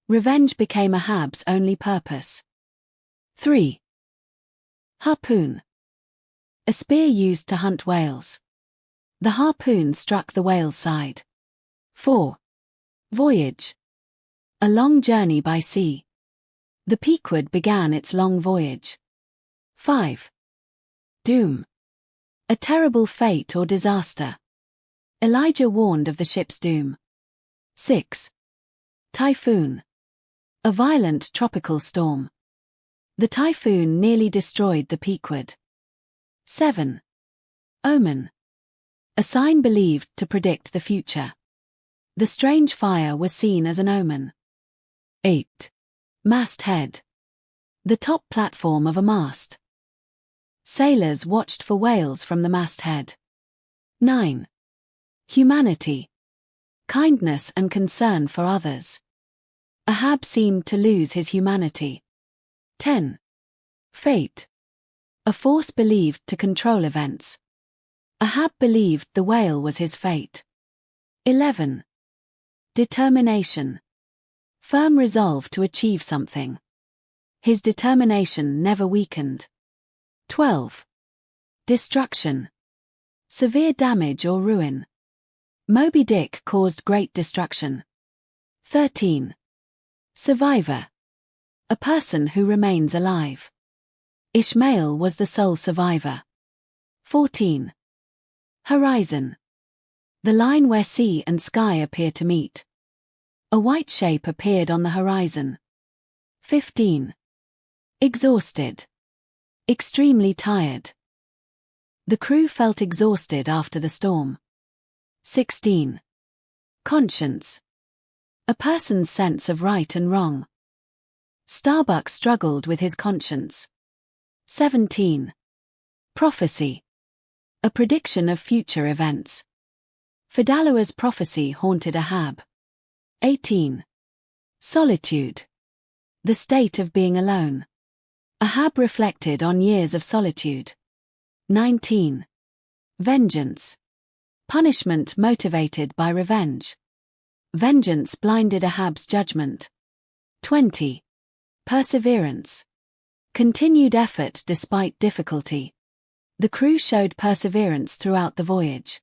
Revenge became Ahab's only purpose. 3. Harpoon. A spear used to hunt whales. The harpoon struck the whale's side. 4. Voyage. A long journey by sea. The Pequod began its long voyage. 5. Doom. A terrible fate or disaster. Elijah warned of the ship's doom. 6. Typhoon. A violent tropical storm. The typhoon nearly destroyed the Pequod. 7. Omen. A sign believed to predict the future. The strange fire was seen as an omen. 8. Masthead. The top platform of a mast. Sailors watched for whales from the masthead. 9. Humanity. Kindness and concern for others. Ahab seemed to lose his humanity. 10. Fate. A force believed to control events. Ahab believed the whale was his fate. 11. Determination. Firm resolve to achieve something. His determination never weakened. 12. Destruction. Severe damage or ruin. Moby-Dick caused great destruction. 13. Survivor. A person who remains alive. Ishmael was the sole survivor. 14. Horizon. The line where sea and sky appear to meet. A white shape appeared on the horizon. 15. Exhausted. Extremely tired. The crew felt exhausted after the storm. 16. Conscience. A person's sense of right and wrong. Starbuck struggled with his conscience. 17. Prophecy. A prediction of future events. Fidalawa's prophecy haunted Ahab. 18. Solitude. The state of being alone. Ahab reflected on years of solitude. 19. Vengeance. Punishment motivated by revenge. Vengeance blinded Ahab's judgment. 20. Perseverance. Continued effort despite difficulty. The crew showed perseverance throughout the voyage.